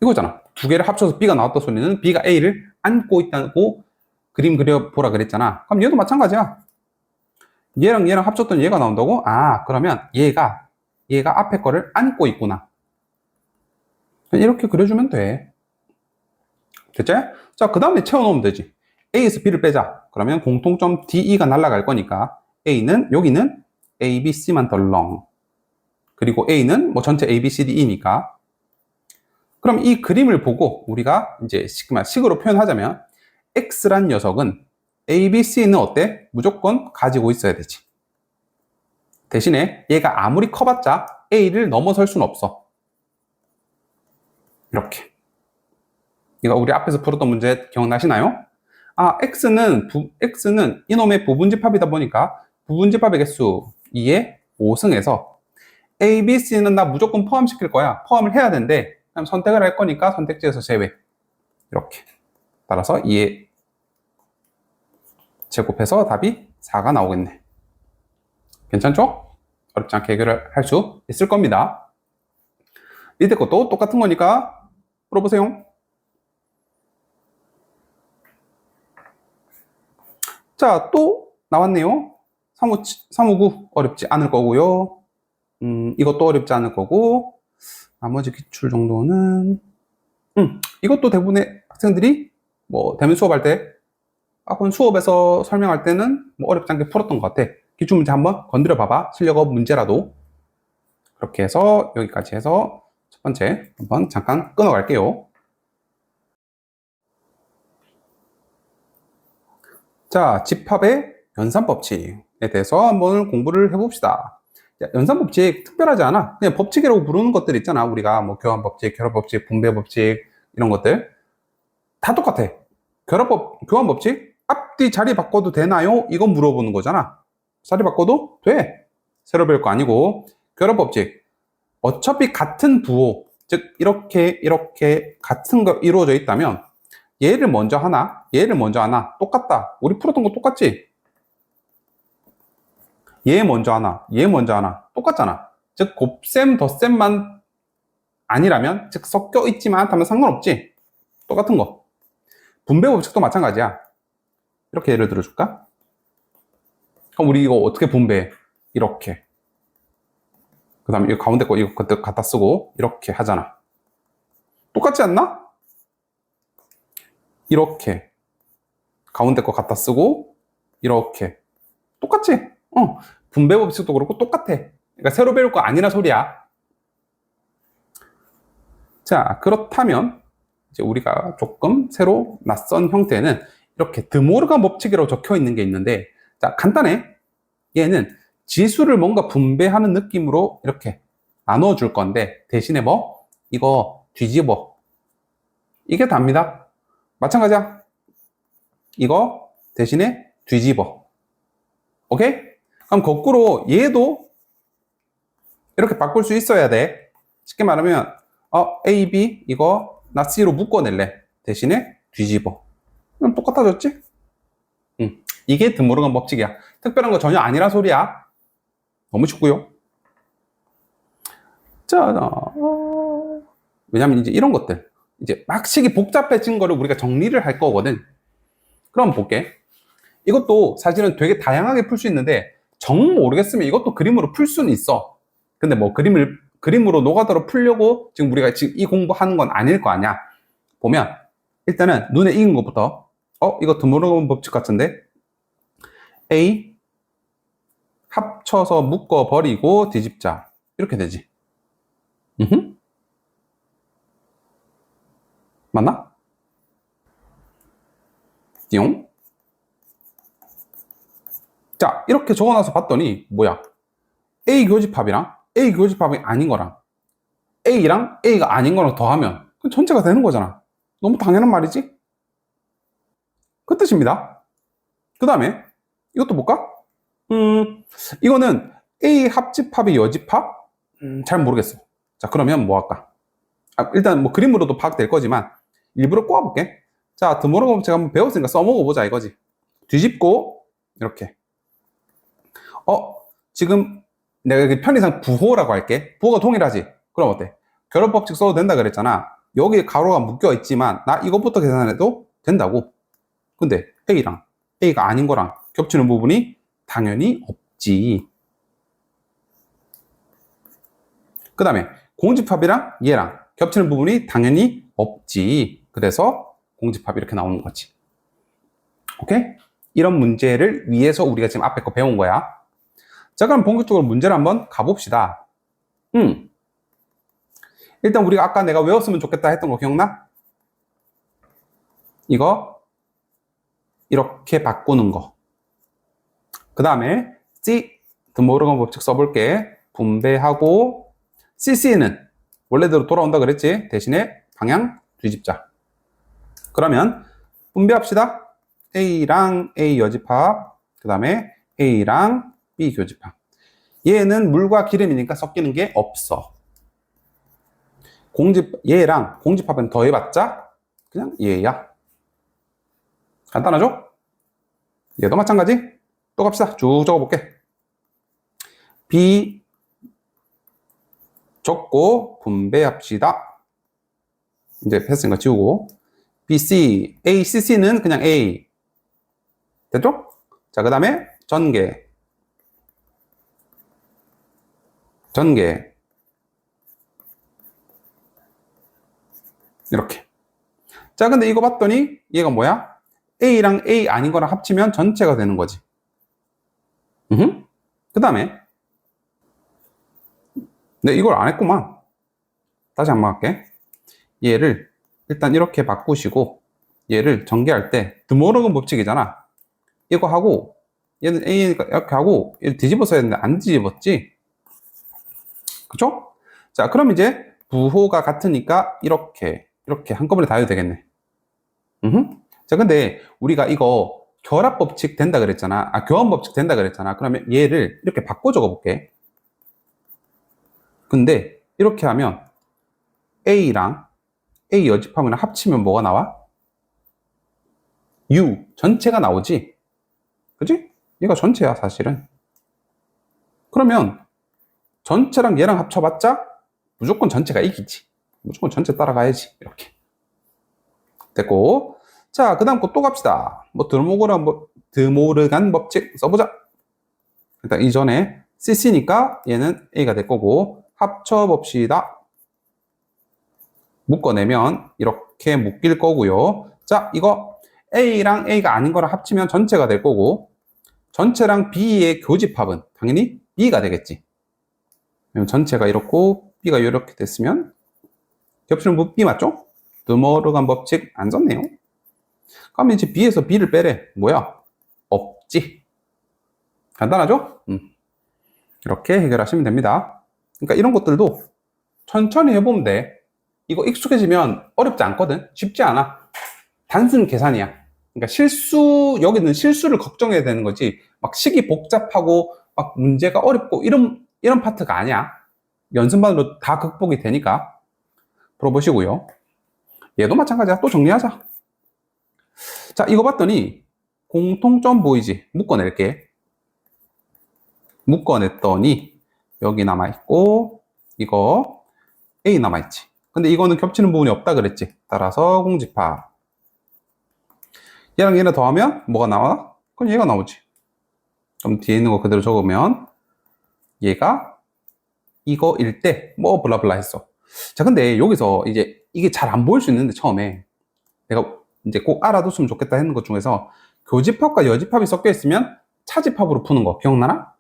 이거잖아. 두 개를 합쳐서 B가 나왔다 소리는 B가 A를 안고 있다고 그림 그려보라 그랬잖아. 그럼 얘도 마찬가지야. 얘랑 얘랑 합쳤더니 얘가 나온다고? 그러면 얘가 앞에 거를 안고 있구나. 이렇게 그려주면 돼. 됐지? 자, 그 다음에 채워놓으면 되지. A에서 B를 빼자. 그러면 공통점 DE가 날아갈 거니까 여기는 A, B, C만 덜렁. 그리고 A는 뭐 전체 A, B, C, D, E니까. 그럼 이 그림을 보고 우리가 이제 식으로 표현하자면 X란 녀석은 A, B, C는 어때? 무조건 가지고 있어야 되지. 대신에 얘가 아무리 커봤자 A를 넘어설 수는 없어. 이렇게. 이거 우리 앞에서 풀었던 문제 기억나시나요? X는 이놈의 부분집합이다 보니까 부분집합의 개수 2에 5승에서 A, B, C는 나 무조건 포함시킬 거야. 포함을 해야 된대. 그럼 선택을 할 거니까 선택지에서 제외. 이렇게. 따라서 2에 제곱해서 답이 4가 나오겠네. 괜찮죠? 어렵지 않게 해결을 할 수 있을 겁니다. 밑에 것도 똑같은 거니까 풀어보세요. 자, 또 나왔네요. 359 어렵지 않을 거고요. 이것도 어렵지 않을 거고, 나머지 기출 정도는, 이것도 대부분의 학생들이 뭐 대면 수업할 때 그건 수업에서 설명할 때는 뭐 어렵지 않게 풀었던 것 같아. 기출문제 한번 건드려 봐봐. 실력업 문제라도. 그렇게 해서 여기까지 해서 첫 번째 한번 잠깐 끊어갈게요. 자, 집합의 연산법칙에 대해서 한번 공부를 해봅시다. 연산법칙 특별하지 않아. 그냥 법칙이라고 부르는 것들 있잖아. 우리가 뭐 교환법칙, 결합법칙, 분배법칙 이런 것들 다 똑같아. 교환법칙 앞뒤 자리 바꿔도 되나요? 이건 물어보는 거잖아. 자리 바꿔도 돼. 새로 배울 거 아니고. 결합법칙 어차피 같은 부호, 즉 이렇게 같은 거 이루어져 있다면 얘를 먼저 하나, 얘를 먼저 하나 똑같다. 우리 풀었던 거 똑같지? 얘 먼저 하나, 얘 먼저 하나 똑같잖아. 즉 곱셈, 덧셈만 아니라면, 즉 섞여 있지만 않다면 상관없지. 똑같은 거. 분배법칙도 마찬가지야. 이렇게 예를 들어줄까? 그럼 우리 이거 어떻게 분배해? 이렇게. 그 다음에 이 가운데 거 이거 갖다 쓰고 이렇게 하잖아. 똑같지 않나? 이렇게 가운데 거 갖다 쓰고 이렇게 똑같지? 분배 법칙도 그렇고 똑같아. 그러니까 새로 배울 거 아니라 소리야. 자, 그렇다면 이제 우리가 조금 새로 낯선 형태는 이렇게 드모르간 법칙이라고 적혀 있는 게 있는데, 자, 간단해. 얘는 지수를 뭔가 분배하는 느낌으로 이렇게 나눠 줄 건데, 대신에 뭐? 이거 뒤집어. 이게 답니다. 마찬가지야. 이거 대신에 뒤집어. 오케이? 그럼 거꾸로 얘도 이렇게 바꿀 수 있어야 돼. 쉽게 말하면 A, B 이거 나 C로 묶어낼래. 대신에 뒤집어. 그럼 똑같아졌지? 이게 드모르간 법칙이야. 특별한 거 전혀 아니라 소리야. 너무 쉽고요. 자, 왜냐면 이제 이런 것들 이제 막식이 복잡해진 거를 우리가 정리를 할 거거든. 그럼 볼게. 이것도 사실은 되게 다양하게 풀 수 있는데 정 모르겠으면 이것도 그림으로 풀 수는 있어. 근데 뭐 그림으로 노가다로 풀려고 지금 우리가 지금 이 공부하는 건 아닐 거 아니야. 보면 일단은 눈에 익은 것부터 이거 드모르간 법칙 같은데 A 합쳐서 묶어버리고 뒤집자 이렇게 되지. 맞나? 띠용. 자, 이렇게 적어놔서 봤더니 뭐야? A 교집합이랑 A 교집합이 아닌 거랑 A랑 A가 아닌 거랑 더하면 그럼 전체가 되는 거잖아. 너무 당연한 말이지? 그 뜻입니다. 그 다음에 이것도 볼까? 이거는 A 합집합이 여집합? 잘 모르겠어. 자, 그러면 뭐 할까? 일단 뭐 그림으로도 파악될 거지만 일부러 꼬아볼게. 자, 드모르간 법칙 한번 배웠으니까 써먹어보자 이거지. 뒤집고 이렇게 지금 내가 편의상 부호라고 할게. 부호가 동일하지? 그럼 어때? 결합법칙 써도 된다 그랬잖아. 여기 가로가 묶여 있지만 나 이것부터 계산해도 된다고. 근데 A랑 A가 아닌 거랑 겹치는 부분이 당연히 없지. 그 다음에 공집합이랑 얘랑 겹치는 부분이 당연히 없지. 그래서 공집합이 이렇게 나오는 거지. 오케이? 이런 문제를 위해서 우리가 지금 앞에 거 배운 거야. 자, 그럼 본격적으로 문제를 한번 가봅시다. 일단 우리가 아까 내가 외웠으면 좋겠다 했던 거 기억나? 이거 이렇게 바꾸는 거. 그 다음에 C 드모르간 법칙 써볼게. 분배하고 CC는 원래대로 돌아온다 그랬지? 대신에 방향 뒤집자. 그러면 분배합시다. A랑 A 여집합, 그 다음에 A랑 B 교집합. 얘는 물과 기름이니까 섞이는 게 없어. 얘랑 공집합은 더해봤자 그냥 얘야. 간단하죠? 얘도 마찬가지. 또 갑시다. 쭉 적어볼게. B 적고 분배합시다. 이제 했으니까 지우고 BC, ACC는 그냥 A. 됐죠? 자, 그 다음에 전개. 이렇게. 자, 근데 이거 봤더니 얘가 뭐야? A랑 A 아닌 거랑 합치면 전체가 되는 거지. 그 다음에 네, 이걸 안 했구만. 다시 한번 할게. 얘를 일단 이렇게 바꾸시고 얘를 전개할 때 드모르건 법칙이잖아. 이거 하고 얘는 A니까 이렇게 하고 얘를 뒤집어서 했는데 안 뒤집었지? 그쵸? 자, 그럼 이제 부호가 같으니까 이렇게 한꺼번에 다 해도 되겠네. 자, 근데 우리가 이거 결합 법칙 된다 그랬잖아. 교환 법칙 된다 그랬잖아. 그러면 얘를 이렇게 바꿔 적어 볼게. 근데 이렇게 하면 A랑 A 여집합이랑 합치면 뭐가 나와? U 전체가 나오지? 그지? 얘가 전체야 사실은. 그러면 전체랑 얘랑 합쳐봤자 무조건 전체가 이기지. 무조건 전체 따라가야지. 이렇게 됐고, 자, 그 다음 거 또 갑시다. 뭐 드모르간 법칙 써보자. 일단 이전에 CC니까 얘는 A가 될 거고, 합쳐봅시다. 묶어내면 이렇게 묶일 거고요. 자, 이거 A랑 A가 아닌 거랑 합치면 전체가 될 거고, 전체랑 B의 교집합은 당연히 B가 되겠지. 전체가 이렇고 B가 이렇게 됐으면 겹치는 부 B 맞죠? 드모르간 법칙 안 썼네요. 그럼 이제 B에서 B를 빼래. 뭐야? 없지. 간단하죠? 이렇게 해결하시면 됩니다. 그러니까 이런 것들도 천천히 해보면 돼. 이거 익숙해지면 어렵지 않거든. 쉽지 않아. 단순 계산이야. 그러니까 여기는 실수를 걱정해야 되는 거지. 막 식이 복잡하고 막 문제가 어렵고 이런 파트가 아니야. 연습만으로 다 극복이 되니까 풀어보시고요. 얘도 마찬가지야. 또 정리하자. 자, 이거 봤더니 공통점 보이지? 묶어낼게. 묶어냈더니 여기 남아있고 이거 A 남아있지. 근데 이거는 겹치는 부분이 없다 그랬지. 따라서 공집합. 얘랑 얘를 더하면 뭐가 나와? 그럼 얘가 나오지. 그럼 뒤에 있는 거 그대로 적으면 얘가 이거일 때 뭐 블라블라 했어. 자, 근데 여기서 이제 이게 잘 안 보일 수 있는데 처음에 내가 이제 꼭 알아뒀으면 좋겠다 했는 것 중에서 교집합과 여집합이 섞여 있으면 차집합으로 푸는 거 기억나나?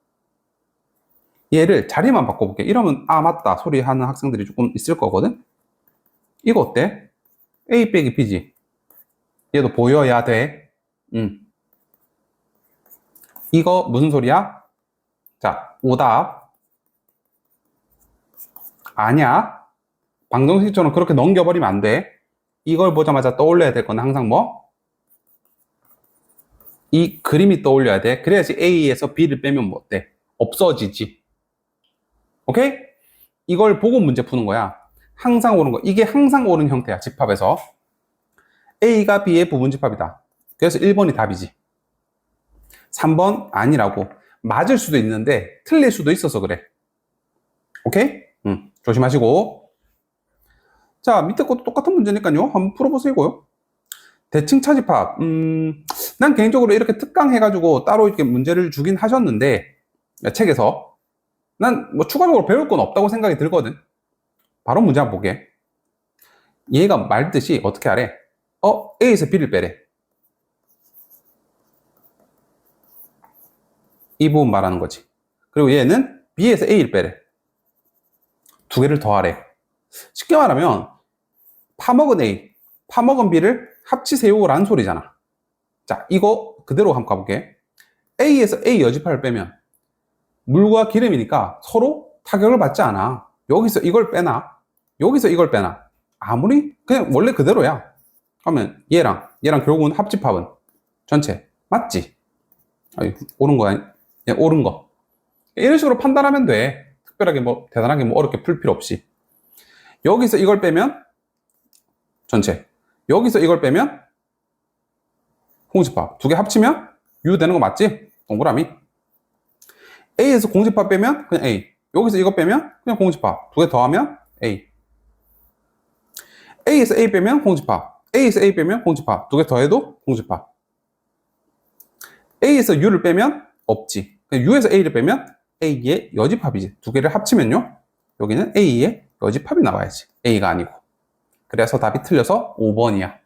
얘를 자리만 바꿔볼게. 이러면 아 맞다 소리 하는 학생들이 조금 있을 거거든. 이거 어때? A 빼기 B지. 얘도 보여야 돼. 이거 무슨 소리야? 자, 오답. 아니야. 방정식처럼 그렇게 넘겨버리면 안 돼. 이걸 보자마자 떠올려야 될 건 항상 뭐? 이 그림이 떠올려야 돼. 그래야지 A에서 B를 빼면 뭐 어때? 없어지지. 오케이? 이걸 보고 문제 푸는 거야. 항상 오는 거. 이게 항상 오는 형태야. 집합에서. A가 B의 부분집합이다. 그래서 1번이 답이지. 3번 아니라고. 맞을 수도 있는데 틀릴 수도 있어서 그래. 오케이? 조심하시고. 자, 밑에 것도 똑같은 문제니까요. 한번 풀어보세요고요. 대칭 차집합. 난 개인적으로 이렇게 특강해가지고 따로 이렇게 문제를 주긴 하셨는데 책에서 난 뭐 추가적으로 배울 건 없다고 생각이 들거든. 바로 문제 한번 보게. 얘가 말듯이 어떻게 하래? A에서 B를 빼래. 이 부분 말하는 거지. 그리고 얘는 B에서 A를 빼래. 두 개를 더하래. 쉽게 말하면 파먹은 A, 파먹은 B를 합치세요 라는 소리잖아. 자, 이거 그대로 한번 가볼게. A에서 A 여집합을 빼면 물과 기름이니까 서로 타격을 받지 않아. 여기서 이걸 빼나 여기서 이걸 빼나 아무리 그냥 원래 그대로야. 그러면 얘랑 결국은 합집합은 전체 맞지? 아니, 옳은 거 아니? 옳은 거. 이런 식으로 판단하면 돼. 특별하게 뭐 대단하게 뭐 어렵게 풀 필요 없이. 여기서 이걸 빼면 전체. 여기서 이걸 빼면 공집합. 두 개 합치면 U 되는 거 맞지? 동그라미. A에서 공집합 빼면 그냥 A. 여기서 이거 빼면 그냥 공집합. 두 개 더하면 A. A에서 A 빼면 공집합. A에서 A 빼면 공집합. 두 개 더해도 공집합. A에서 U를 빼면 없지. U에서 A를 빼면 A의 여집합이지. 두 개를 합치면요. 여기는 A의 여집합이 나와야지. A가 아니고. 그래서 답이 틀려서 5번이야.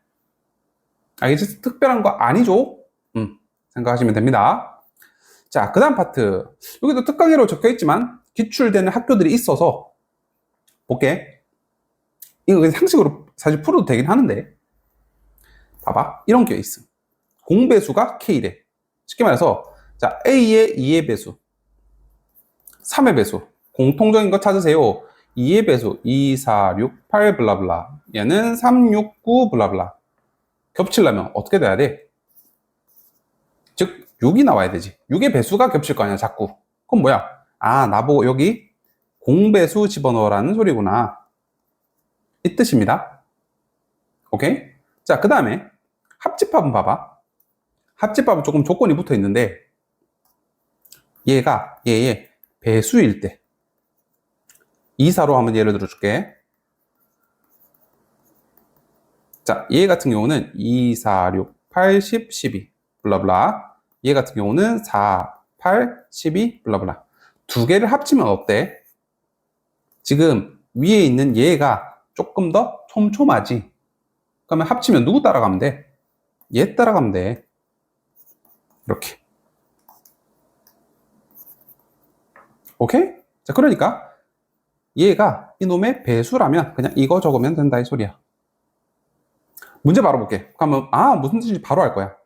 알겠지? 특별한 거 아니죠? 생각하시면 됩니다. 자, 그 다음 파트. 여기도 특강회로 적혀 있지만 기출되는 학교들이 있어서 볼게. 이거 상식으로 사실 풀어도 되긴 하는데 봐봐. 이런 게 있음. 공배수가 K래. 쉽게 말해서 자, A의 2의 배수, 3의 배수. 공통적인 거 찾으세요. 2의 배수 2, 4, 6, 8 블라블라. 얘는 3, 6, 9 블라블라. 겹치려면 어떻게 돼야 돼? 즉 6이 나와야 되지. 6의 배수가 겹칠 거 아니야 자꾸. 그럼 뭐야? 아, 나보고 여기 공배수 집어넣으라는 소리구나. 이 뜻입니다. 오케이? 자, 그 다음에 합집합은 봐봐. 합집합은 조금 조건이 붙어 있는데 얘가 얘의 배수일 때 2사로 한번 예를 들어 줄게. 자, 얘 같은 경우는 2, 4, 6, 8, 10, 12 블라블라. 얘 같은 경우는 4, 8, 12 블라블라. 두 개를 합치면 어때? 지금 위에 있는 얘가 조금 더 촘촘하지. 그러면 합치면 누구 따라가면 돼? 얘 따라가면 돼. 이렇게. 오케이? 자, 그러니까 얘가 이놈의 배수라면 그냥 이거 적으면 된다 이 소리야. 문제 바로 볼게. 그러면 무슨 뜻인지 바로 알 거야.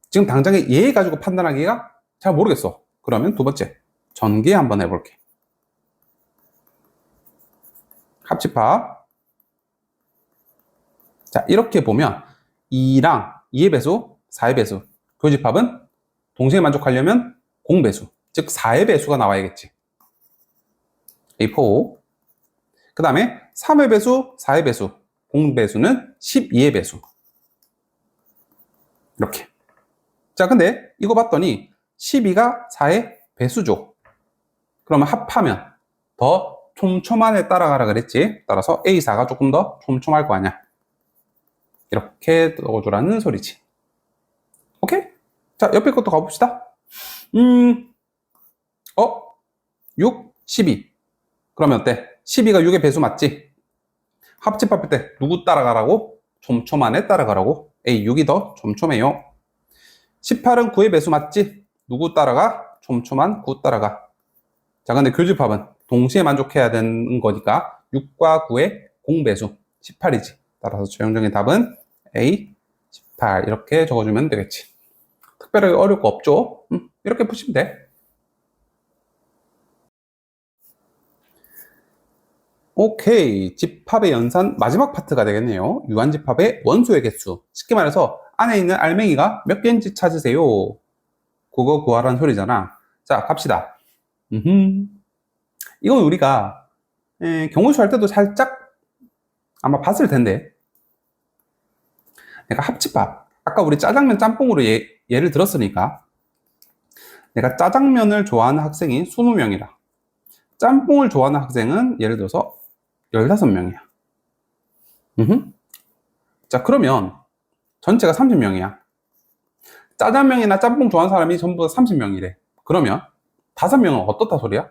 지금 당장에 얘 가지고 판단하기가 잘 모르겠어. 그러면 두 번째 전개 한번 해볼게. 합집합. 자, 이렇게 보면 2랑 2의 배수, 4의 배수. 교집합은 동시에 만족하려면 공배수, 즉 4의 배수가 나와야겠지. A4. 그 다음에 3의 배수, 4의 배수. 공배수는 12의 배수. 이렇게. 자, 근데 이거 봤더니 12가 4의 배수죠. 그러면 합하면 더 촘촘한 애 따라가라 그랬지. 따라서 A4가 조금 더 촘촘할 거 아니야. 이렇게 넣어주라는 소리지. 오케이? 자, 옆에 것도 가봅시다. 6, 12. 그러면 어때? 12가 6의 배수 맞지? 합집합할 때 누구 따라가라고? 촘촘한 애 따라가라고? A, 6이 더 촘촘해요. 18은 9의 배수 맞지? 누구 따라가? 촘촘한 9 따라가. 자, 근데 교집합은 동시에 만족해야 되는 거니까 6과 9의 공배수 18이지. 따라서 최종적인 답은 A, 18 이렇게 적어주면 되겠지. 특별하게 어려울 거 없죠? 이렇게 푸시면 돼. 오케이. 집합의 연산 마지막 파트가 되겠네요. 유한집합의 원소의 개수. 쉽게 말해서 안에 있는 알맹이가 몇 개인지 찾으세요. 그거 구하라는 소리잖아. 자, 갑시다. 이건 우리가 경우수 할 때도 살짝 아마 봤을 텐데, 내가 합집합, 아까 우리 짜장면 짬뽕으로 예를 들었으니까 내가 짜장면을 좋아하는 학생이 20명이라 짬뽕을 좋아하는 학생은 예를 들어서 15명이야. 자, 그러면 전체가 30명이야. 짜장면이나 짬뽕 좋아하는 사람이 전부 30명이래. 그러면 5명은 어떻다 소리야?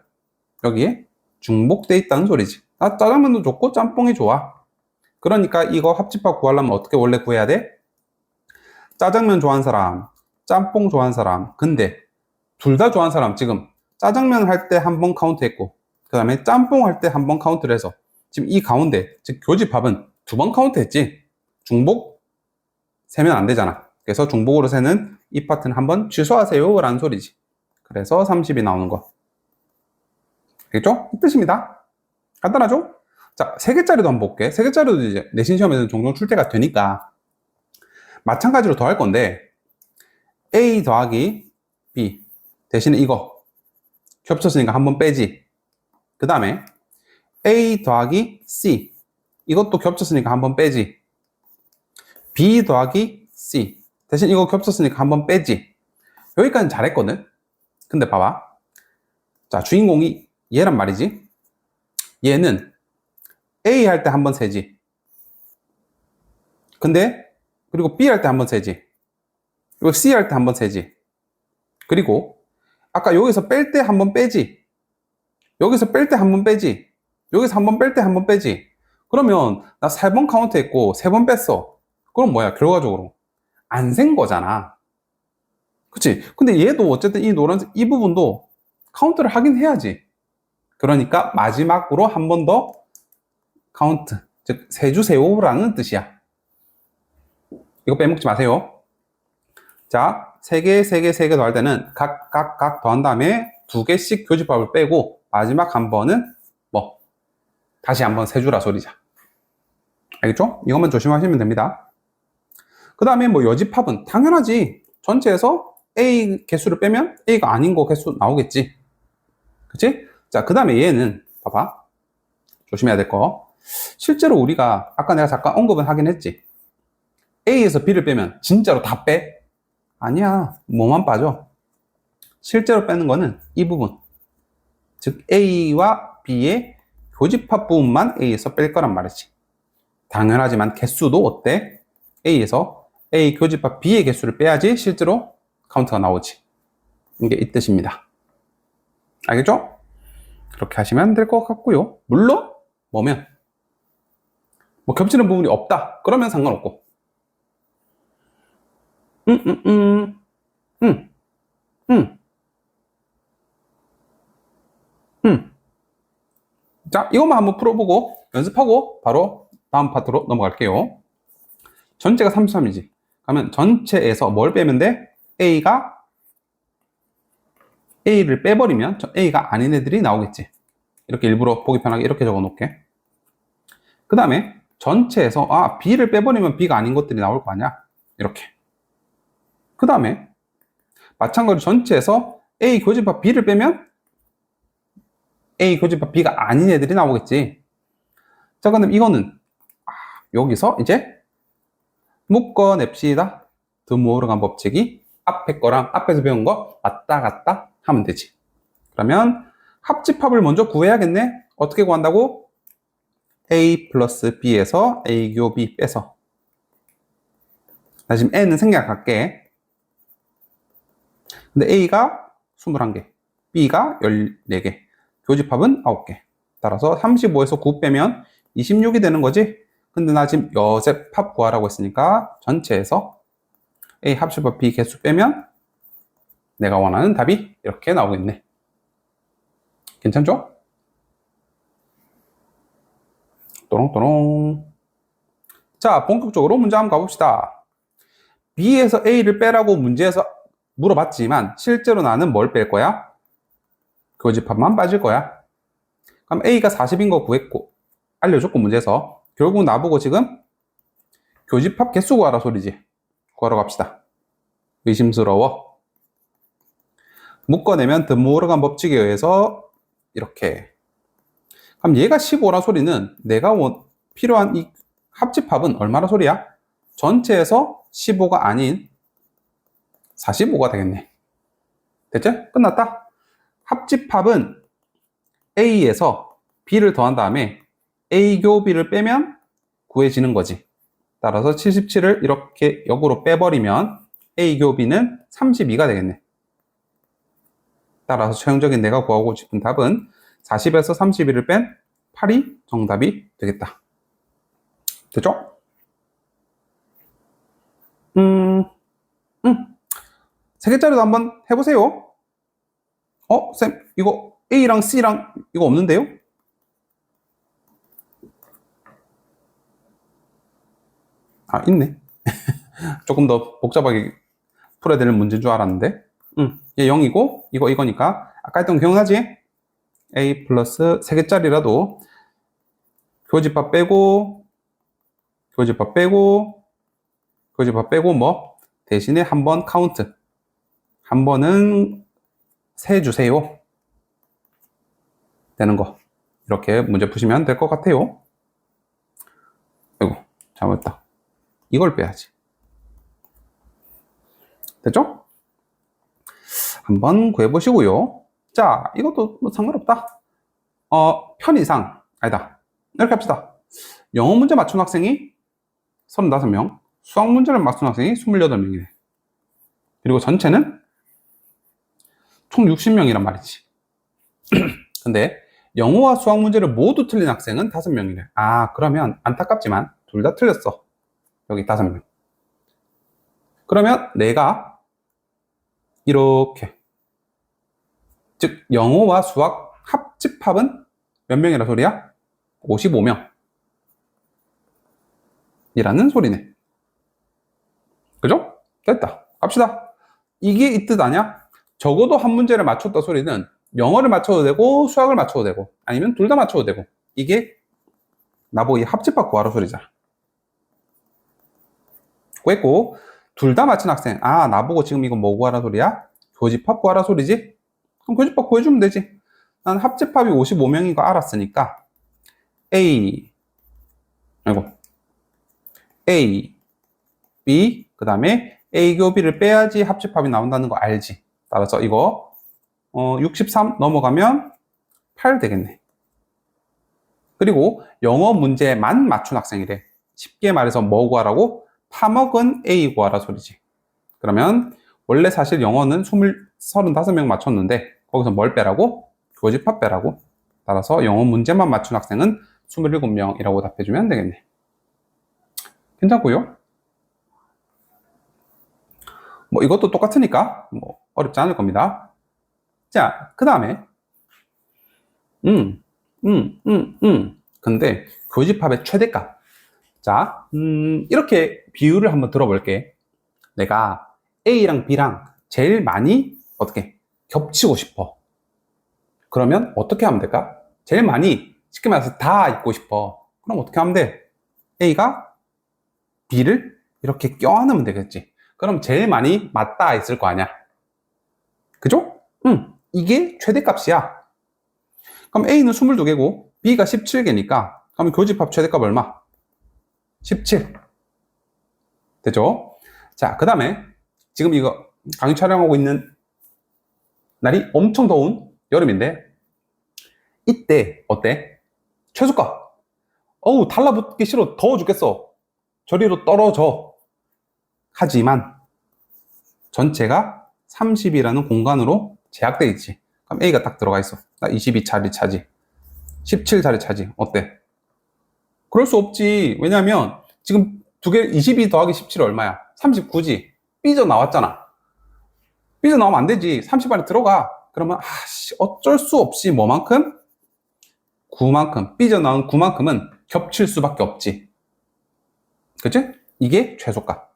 여기에 중복돼 있다는 소리지. 나 짜장면도 좋고 짬뽕이 좋아. 그러니까 이거 합집합 구하려면 어떻게 원래 구해야 돼? 짜장면 좋아하는 사람, 짬뽕 좋아하는 사람. 근데 둘 다 좋아하는 사람 지금 짜장면 할 때 한 번 카운트 했고 그 다음에 짬뽕 할 때 한 번 카운트를 해서 지금 이 가운데 즉 교집합은 2번 카운트 했지. 중복 세면 안 되잖아. 그래서 중복으로 세는 이 파트는 한번 취소하세요 라는 소리지. 그래서 30이 나오는 거. 알겠죠? 이 뜻입니다. 간단하죠? 자, 3개짜리도 한번 볼게. 3개짜리도 이제 내신 시험에서는 종종 출제가 되니까 마찬가지로 더 할 건데 A 더하기 B 대신에 이거 겹쳤으니까 한번 빼지. 그 다음에 A 더하기 C 이것도 겹쳤으니까 한번 빼지. B 더하기 C 대신 이거 겹쳤으니까 한번 빼지. 여기까지는 잘했거든. 근데 봐봐. 자, 주인공이 얘란 말이지. 얘는 A 할 때 한번 세지. 근데 그리고 B 할 때 한번 세지. 그리고 C 할 때 한번 세지. 그리고 아까 여기서 뺄 때 한번 빼지. 여기서 뺄 때 한번 빼지. 여기서 한번 뺄 때 한번 빼지. 그러면 나 3번 카운트했고 3번 뺐어. 그럼 뭐야? 결과적으로 안 센 거잖아. 그치? 근데 얘도 어쨌든 이 노란색 이 부분도 카운트를 하긴 해야지. 그러니까 마지막으로 한 번 더 카운트, 즉 세주세요라는 뜻이야. 이거 빼먹지 마세요. 자, 3개, 3개, 3개 더할 때는 각 더한 다음에 2개씩 교집합을 빼고 마지막 한 번은 뭐 다시 한번 세주라 소리자. 알겠죠? 이것만 조심하시면 됩니다. 그 다음에 뭐 여집합은 당연하지. 전체에서 A 개수를 빼면 A가 아닌 거 개수 나오겠지. 그치? 자, 그 다음에 얘는 봐봐. 조심해야 될 거. 실제로 우리가 아까 내가 잠깐 언급은 하긴 했지. A에서 B를 빼면 진짜로 다 빼? 아니야. 뭐만 빠져. 실제로 빼는 거는 이 부분. 즉 A와 B의 교집합 부분만 A에서 뺄 거란 말이지. 당연하지만 개수도 어때? A에서 A 교집합 B의 개수를 빼야지 실제로 카운트가 나오지. 이게 이 뜻입니다. 알겠죠? 그렇게 하시면 될 것 같고요. 물론 뭐면 뭐 겹치는 부분이 없다. 그러면 상관없고. 음. 자, 이것만 한번 풀어보고 연습하고 바로 다음 파트로 넘어갈게요. 전체가 33이지. 그러면 전체에서 뭘 빼면 돼? A를 빼버리면 A가 아닌 애들이 나오겠지. 이렇게 일부러 보기 편하게 이렇게 적어 놓을게. 그 다음에 전체에서 B를 빼버리면 B가 아닌 것들이 나올 거 아니야. 이렇게. 그 다음에 마찬가지로 전체에서 A 교집합 B를 빼면 A 교집합 B가 아닌 애들이 나오겠지. 자, 그럼 이거는 여기서 이제 묶어냅시다. 드모어간 법칙이 앞에 거랑 앞에서 배운 거 왔다 갔다 하면 되지. 그러면 합집합을 먼저 구해야겠네. 어떻게 구한다고? A 플러스 B에서 A 교 B 빼서. 나 지금 N은 생략할게. 근데 A가 21개, B가 14개, 교집합은 9개. 따라서 35에서 9 빼면 26이 되는 거지. 근데 나 지금 여집합 구하라고 했으니까 전체에서 A 합집합 B 개수 빼면 내가 원하는 답이 이렇게 나오겠네. 괜찮죠? 또롱또롱. 자, 본격적으로 문제 한번 가봅시다. B에서 A를 빼라고 문제에서 물어봤지만 실제로 나는 뭘 뺄 거야? 교집합만 빠질 거야. 그럼 A가 40인 거 구했고 알려줬고 문제에서 결국 나보고 지금 교집합 개수 구하라 소리지. 구하러 갑시다. 의심스러워. 묶어내면 드모어간 법칙에 의해서 이렇게. 그럼 얘가 15라 소리는 내가 필요한 이 합집합은 얼마나 소리야? 전체에서 15가 아닌 45가 되겠네. 됐지? 끝났다. 합집합은 A에서 B를 더한 다음에 A 교 B를 빼면 구해지는 거지. 따라서 77을 이렇게 역으로 빼버리면 A 교 B는 32가 되겠네. 따라서 최종적인 내가 구하고 싶은 답은 40에서 31을 뺀 8이 정답이 되겠다. 됐죠? 세 개짜리도 한번 해보세요. 쌤, 이거 A랑 C랑 이거 없는데요? 있네. 조금 더 복잡하게 풀어야 되는 문제인 줄 알았는데. 얘 0이고, 이거니까. 아까 했던 거 기억나지? A 플러스 3개짜리라도 교집합 빼고, 교집합 빼고, 교집합 빼고, 뭐, 대신에 한 번 카운트. 한 번은 세주세요. 되는 거. 이렇게 문제 푸시면 될 것 같아요. 아이고, 잘못했다. 이걸 빼야지. 됐죠? 한번 구해보시고요. 자, 이것도 뭐 상관없다. 편의상, 아니다. 이렇게 합시다. 영어 문제 맞춘 학생이 35명, 수학 문제를 맞춘 학생이 28명이네. 그리고 전체는 총 60명이란 말이지. 근데 영어와 수학 문제를 모두 틀린 학생은 5명이래. 아, 그러면 안타깝지만 둘 다 틀렸어. 여기 5명. 그러면 내가 이렇게, 즉 영어와 수학 합집합은 몇 명이라 소리야? 55명 이라는 소리네. 그죠? 됐다. 갑시다. 이게 이 뜻 아냐? 적어도 한 문제를 맞췄다 소리는 영어를 맞춰도 되고 수학을 맞춰도 되고 아니면 둘 다 맞춰도 되고, 이게 나보고 이 합집합 구하라 소리잖아. 구했고, 둘 다 맞힌 학생, 아 나보고 지금 이거 뭐 구하라 소리야? 교집합 구하라 소리지? 그럼 교집합 구해주면 되지. 난 합집합이 55명인 거 알았으니까 A, B, 그 다음에 A 교 B를 빼야지 합집합이 나온다는 거 알지? 따라서 이거 63 넘어가면 8 되겠네. 그리고 영어 문제만 맞춘 학생이래. 쉽게 말해서 뭐 구하라고? 파먹은 A 구하라 소리지. 그러면 원래 사실 영어는 35명 맞췄는데 거기서 뭘 빼라고? 교집합 빼라고. 따라서 영어 문제만 맞춘 학생은 27명이라고 답해주면 되겠네. 괜찮고요. 뭐 이것도 똑같으니까 뭐 어렵지 않을 겁니다. 자, 그 다음에 근데 교집합의 최대값. 자, 이렇게 비율을 한번 들어볼게. 내가 A랑 B랑 제일 많이 어떻게 겹치고 싶어. 그러면 어떻게 하면 될까? 제일 많이, 쉽게 말해서 다 있고 싶어. 그럼 어떻게 하면 돼? A가 B를 이렇게 껴안으면 되겠지. 그럼 제일 많이 맞닿아 있을 거 아니야. 그죠? 이게 최대값이야. 그럼 A는 22개고 B가 17개니까 그럼 교집합 최대값 얼마? 17. 되죠? 자, 그 다음에 지금 이거 강의 촬영하고 있는 날이 엄청 더운 여름인데 이때 어때? 최소값. 어우, 달라붙기 싫어. 더워 죽겠어. 저리로 떨어져. 하지만 전체가 30이라는 공간으로 제약되어 있지. 그럼 A가 딱 들어가 있어. 나 22자리 차지. 17자리 차지. 어때? 그럴 수 없지. 왜냐면 지금 두 개, 22 더하기 17 얼마야? 39지. 삐져나왔잖아. 삐져나오면 안 되지. 30 안에 들어가. 그러면 어쩔 수 없이 뭐만큼? 9만큼. 삐져나온 9만큼은 겹칠 수밖에 없지. 그치? 이게 최소값.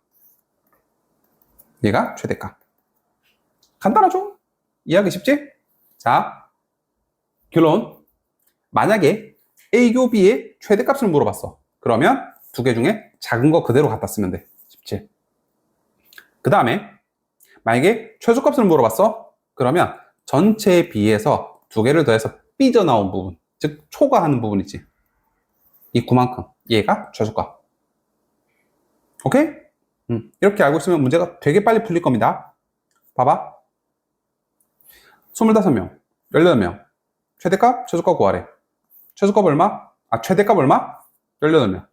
얘가 최대값. 간단하죠? 이해하기 쉽지? 자, 결론. 만약에 A교 B의 최대값을 물어봤어. 그러면 두 개 중에 작은 거 그대로 갖다 쓰면 돼. 17. 그 다음에 만약에 최소값을 물어봤어. 그러면 전체에 비해서 두 개를 더해서 삐져나온 부분, 즉 초과하는 부분이지. 이 9만큼. 얘가 최소값. 오케이? 이렇게 알고 있으면 문제가 되게 빨리 풀릴 겁니다. 봐봐. 25명, 18명. 최대값, 최소값 구하래. 최소값 얼마? 최대값 얼마? 18명.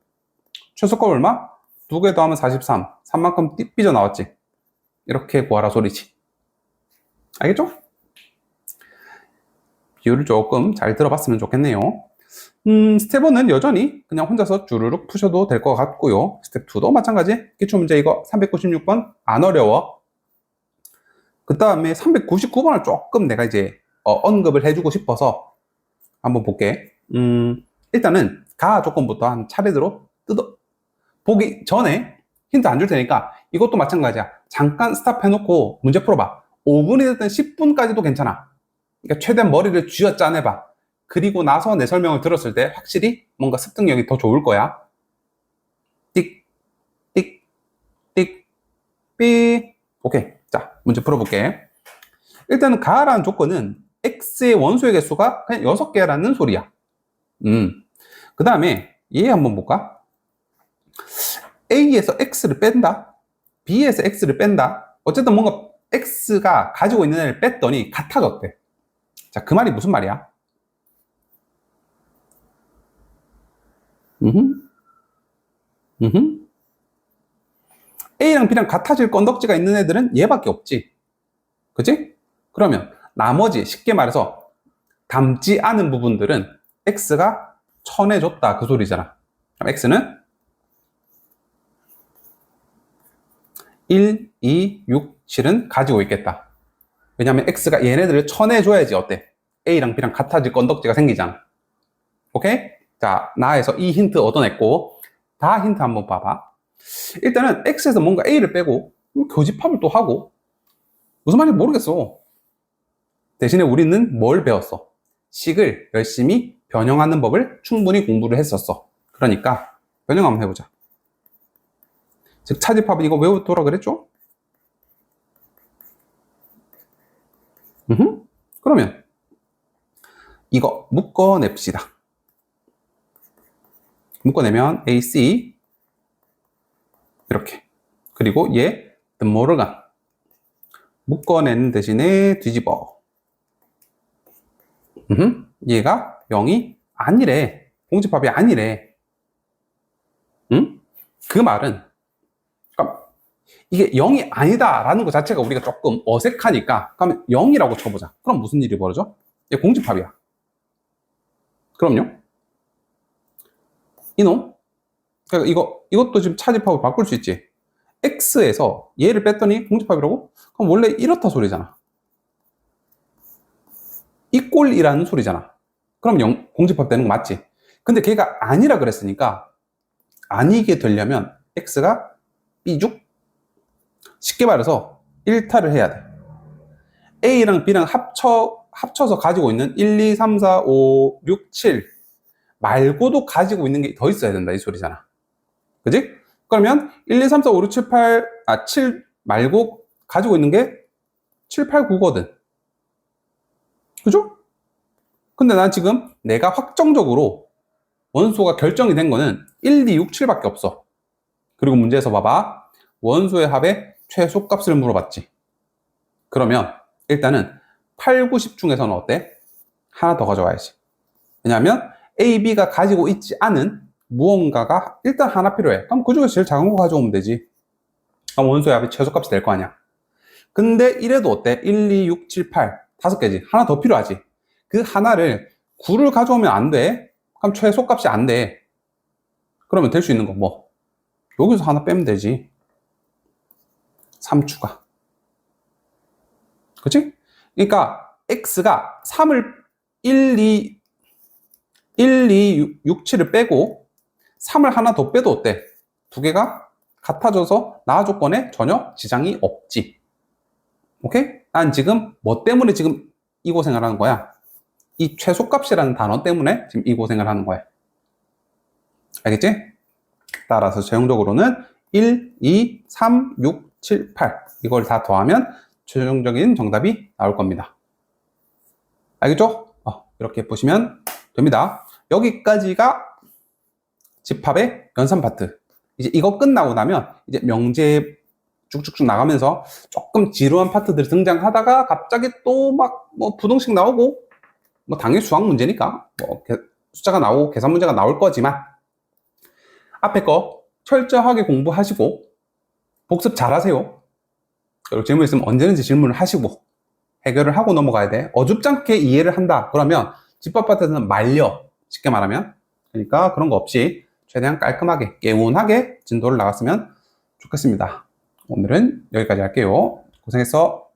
최소값 얼마? 두 개 더하면 43. 3만큼 삐져나왔지. 이렇게 구하라 소리지. 알겠죠? 비율을 조금 잘 들어봤으면 좋겠네요. 스텝 1은 여전히 그냥 혼자서 주르륵 푸셔도 될 것 같고요. 스텝 2도 마찬가지. 기출문제 이거 396번 안 어려워. 그 다음에 399번을 조금 내가 이제 언급을 해주고 싶어서 한번 볼게. 일단은 가 조건부터 한 차례대로 보기 전에 힌트 안 줄 테니까 이것도 마찬가지야. 잠깐 스탑 해놓고 문제 풀어봐. 5분이 됐든 10분까지도 괜찮아. 그러니까 최대한 머리를 쥐어 짜내봐. 그리고 나서 내 설명을 들었을 때 확실히 뭔가 습득력이 더 좋을 거야. 띡, 띡, 띡, 삐. 오케이. 자, 문제 풀어볼게. 일단은 가라는 조건은 x의 원소의 개수가 그냥 6개라는 소리야. 그 다음에 얘 한번 볼까? A에서 X를 뺀다. B에서 X를 뺀다. 어쨌든 뭔가 X가 가지고 있는 애를 뺐더니 같아졌대. 자, 그 말이 무슨 말이야? A랑 B랑 같아질 건덕지가 있는 애들은 얘밖에 없지. 그치? 그러면 나머지 쉽게 말해서 담지 않은 부분들은 x가 쳐내줬다 그 소리잖아. 그럼 x는 1, 2, 6, 7은 가지고 있겠다. 왜냐하면 x가 얘네들을 쳐내줘야지 어때? a랑 b랑 같아질 건덕지가 생기잖아. 오케이? 자, 나에서 이 힌트 얻어냈고 다 힌트 한번 봐봐. 일단은 x에서 뭔가 a를 빼고 교집합을 또 하고 무슨 말인지 모르겠어. 대신에 우리는 뭘 배웠어? 식을 열심히 변형하는 법을 충분히 공부를 했었어. 그러니까 변형 한번 해보자. 즉 차집합은 이거 외우더라 그랬죠? 그러면 이거 묶어냅시다. 묶어내면 AC 이렇게. 그리고 얘 모르간 묶어내는 대신에 뒤집어. 얘가 0이 아니래. 공집합이 아니래. 응? 그 말은 이게 0이 아니다 라는 것 자체가 우리가 조금 어색하니까 그러면 0이라고 쳐보자. 그럼 무슨 일이 벌어져? 얘 공집합이야. 그럼요. 이놈? 그러니까 이것도 지금 차집합을 바꿀 수 있지. x에서 얘를 뺐더니 공집합이라고? 그럼 원래 이렇다 소리잖아. 이 꼴이라는 소리잖아. 그럼 공집합 되는 거 맞지? 근데 걔가 아니라 그랬으니까 아니게 되려면 x가 삐죽? 쉽게 말해서 일탈을 해야 돼. a랑 b랑 합쳐서 가지고 있는 1, 2, 3, 4, 5, 6, 7 말고도 가지고 있는 게 더 있어야 된다 이 소리잖아. 그지? 그러면 1, 2, 3, 4, 5, 6, 7, 8, 7 말고 가지고 있는 게 7, 8, 9거든. 그죠? 근데 난 지금 내가 확정적으로 원소가 결정이 된 거는 1, 2, 6, 7밖에 없어. 그리고 문제에서 봐봐. 원소의 합의 최소값을 물어봤지. 그러면 일단은 8, 9, 10 중에서는 어때? 하나 더 가져와야지. 왜냐하면 A, B가 가지고 있지 않은 무언가가 일단 하나 필요해. 그럼 그 중에서 제일 작은 거 가져오면 되지. 그럼 원소의 합의 최소값이 될 거 아니야. 근데 이래도 어때? 1, 2, 6, 7, 8 다섯 개지. 하나 더 필요하지. 그 하나를 9를 가져오면 안 돼. 그럼 최소값이 안 돼. 그러면 될 수 있는 거 뭐? 여기서 하나 빼면 되지. 3 추가. 그치? 그러니까 x가 3을 1, 2, 6, 7을 빼고 3을 하나 더 빼도 어때? 두 개가 같아져서 나와 조건에 전혀 지장이 없지. 오케이? 난 지금 뭐 때문에 지금 이 고생을 하는 거야? 이 최소값이라는 단어 때문에 지금 이 고생을 하는 거야. 알겠지? 따라서 최종적으로는 1, 2, 3, 6, 7, 8 이걸 다 더하면 최종적인 정답이 나올 겁니다. 알겠죠? 이렇게 보시면 됩니다. 여기까지가 집합의 연산 파트. 이제 이거 끝나고 나면 이제 명제 쭉쭉쭉 나가면서 조금 지루한 파트들이 등장하다가 갑자기 또 막 뭐 부등식 나오고 뭐 당연히 수학 문제니까 뭐 숫자가 나오고 계산 문제가 나올 거지만 앞에 거 철저하게 공부하시고 복습 잘 하세요. 그리고 질문 있으면 언제든지 질문을 하시고 해결을 하고 넘어가야 돼. 어줍지 않게 이해를 한다. 그러면 집합 파트는 말려. 쉽게 말하면. 그러니까 그런 거 없이 최대한 깔끔하게 개운하게 진도를 나갔으면 좋겠습니다. 오늘은 여기까지 할게요. 고생했어.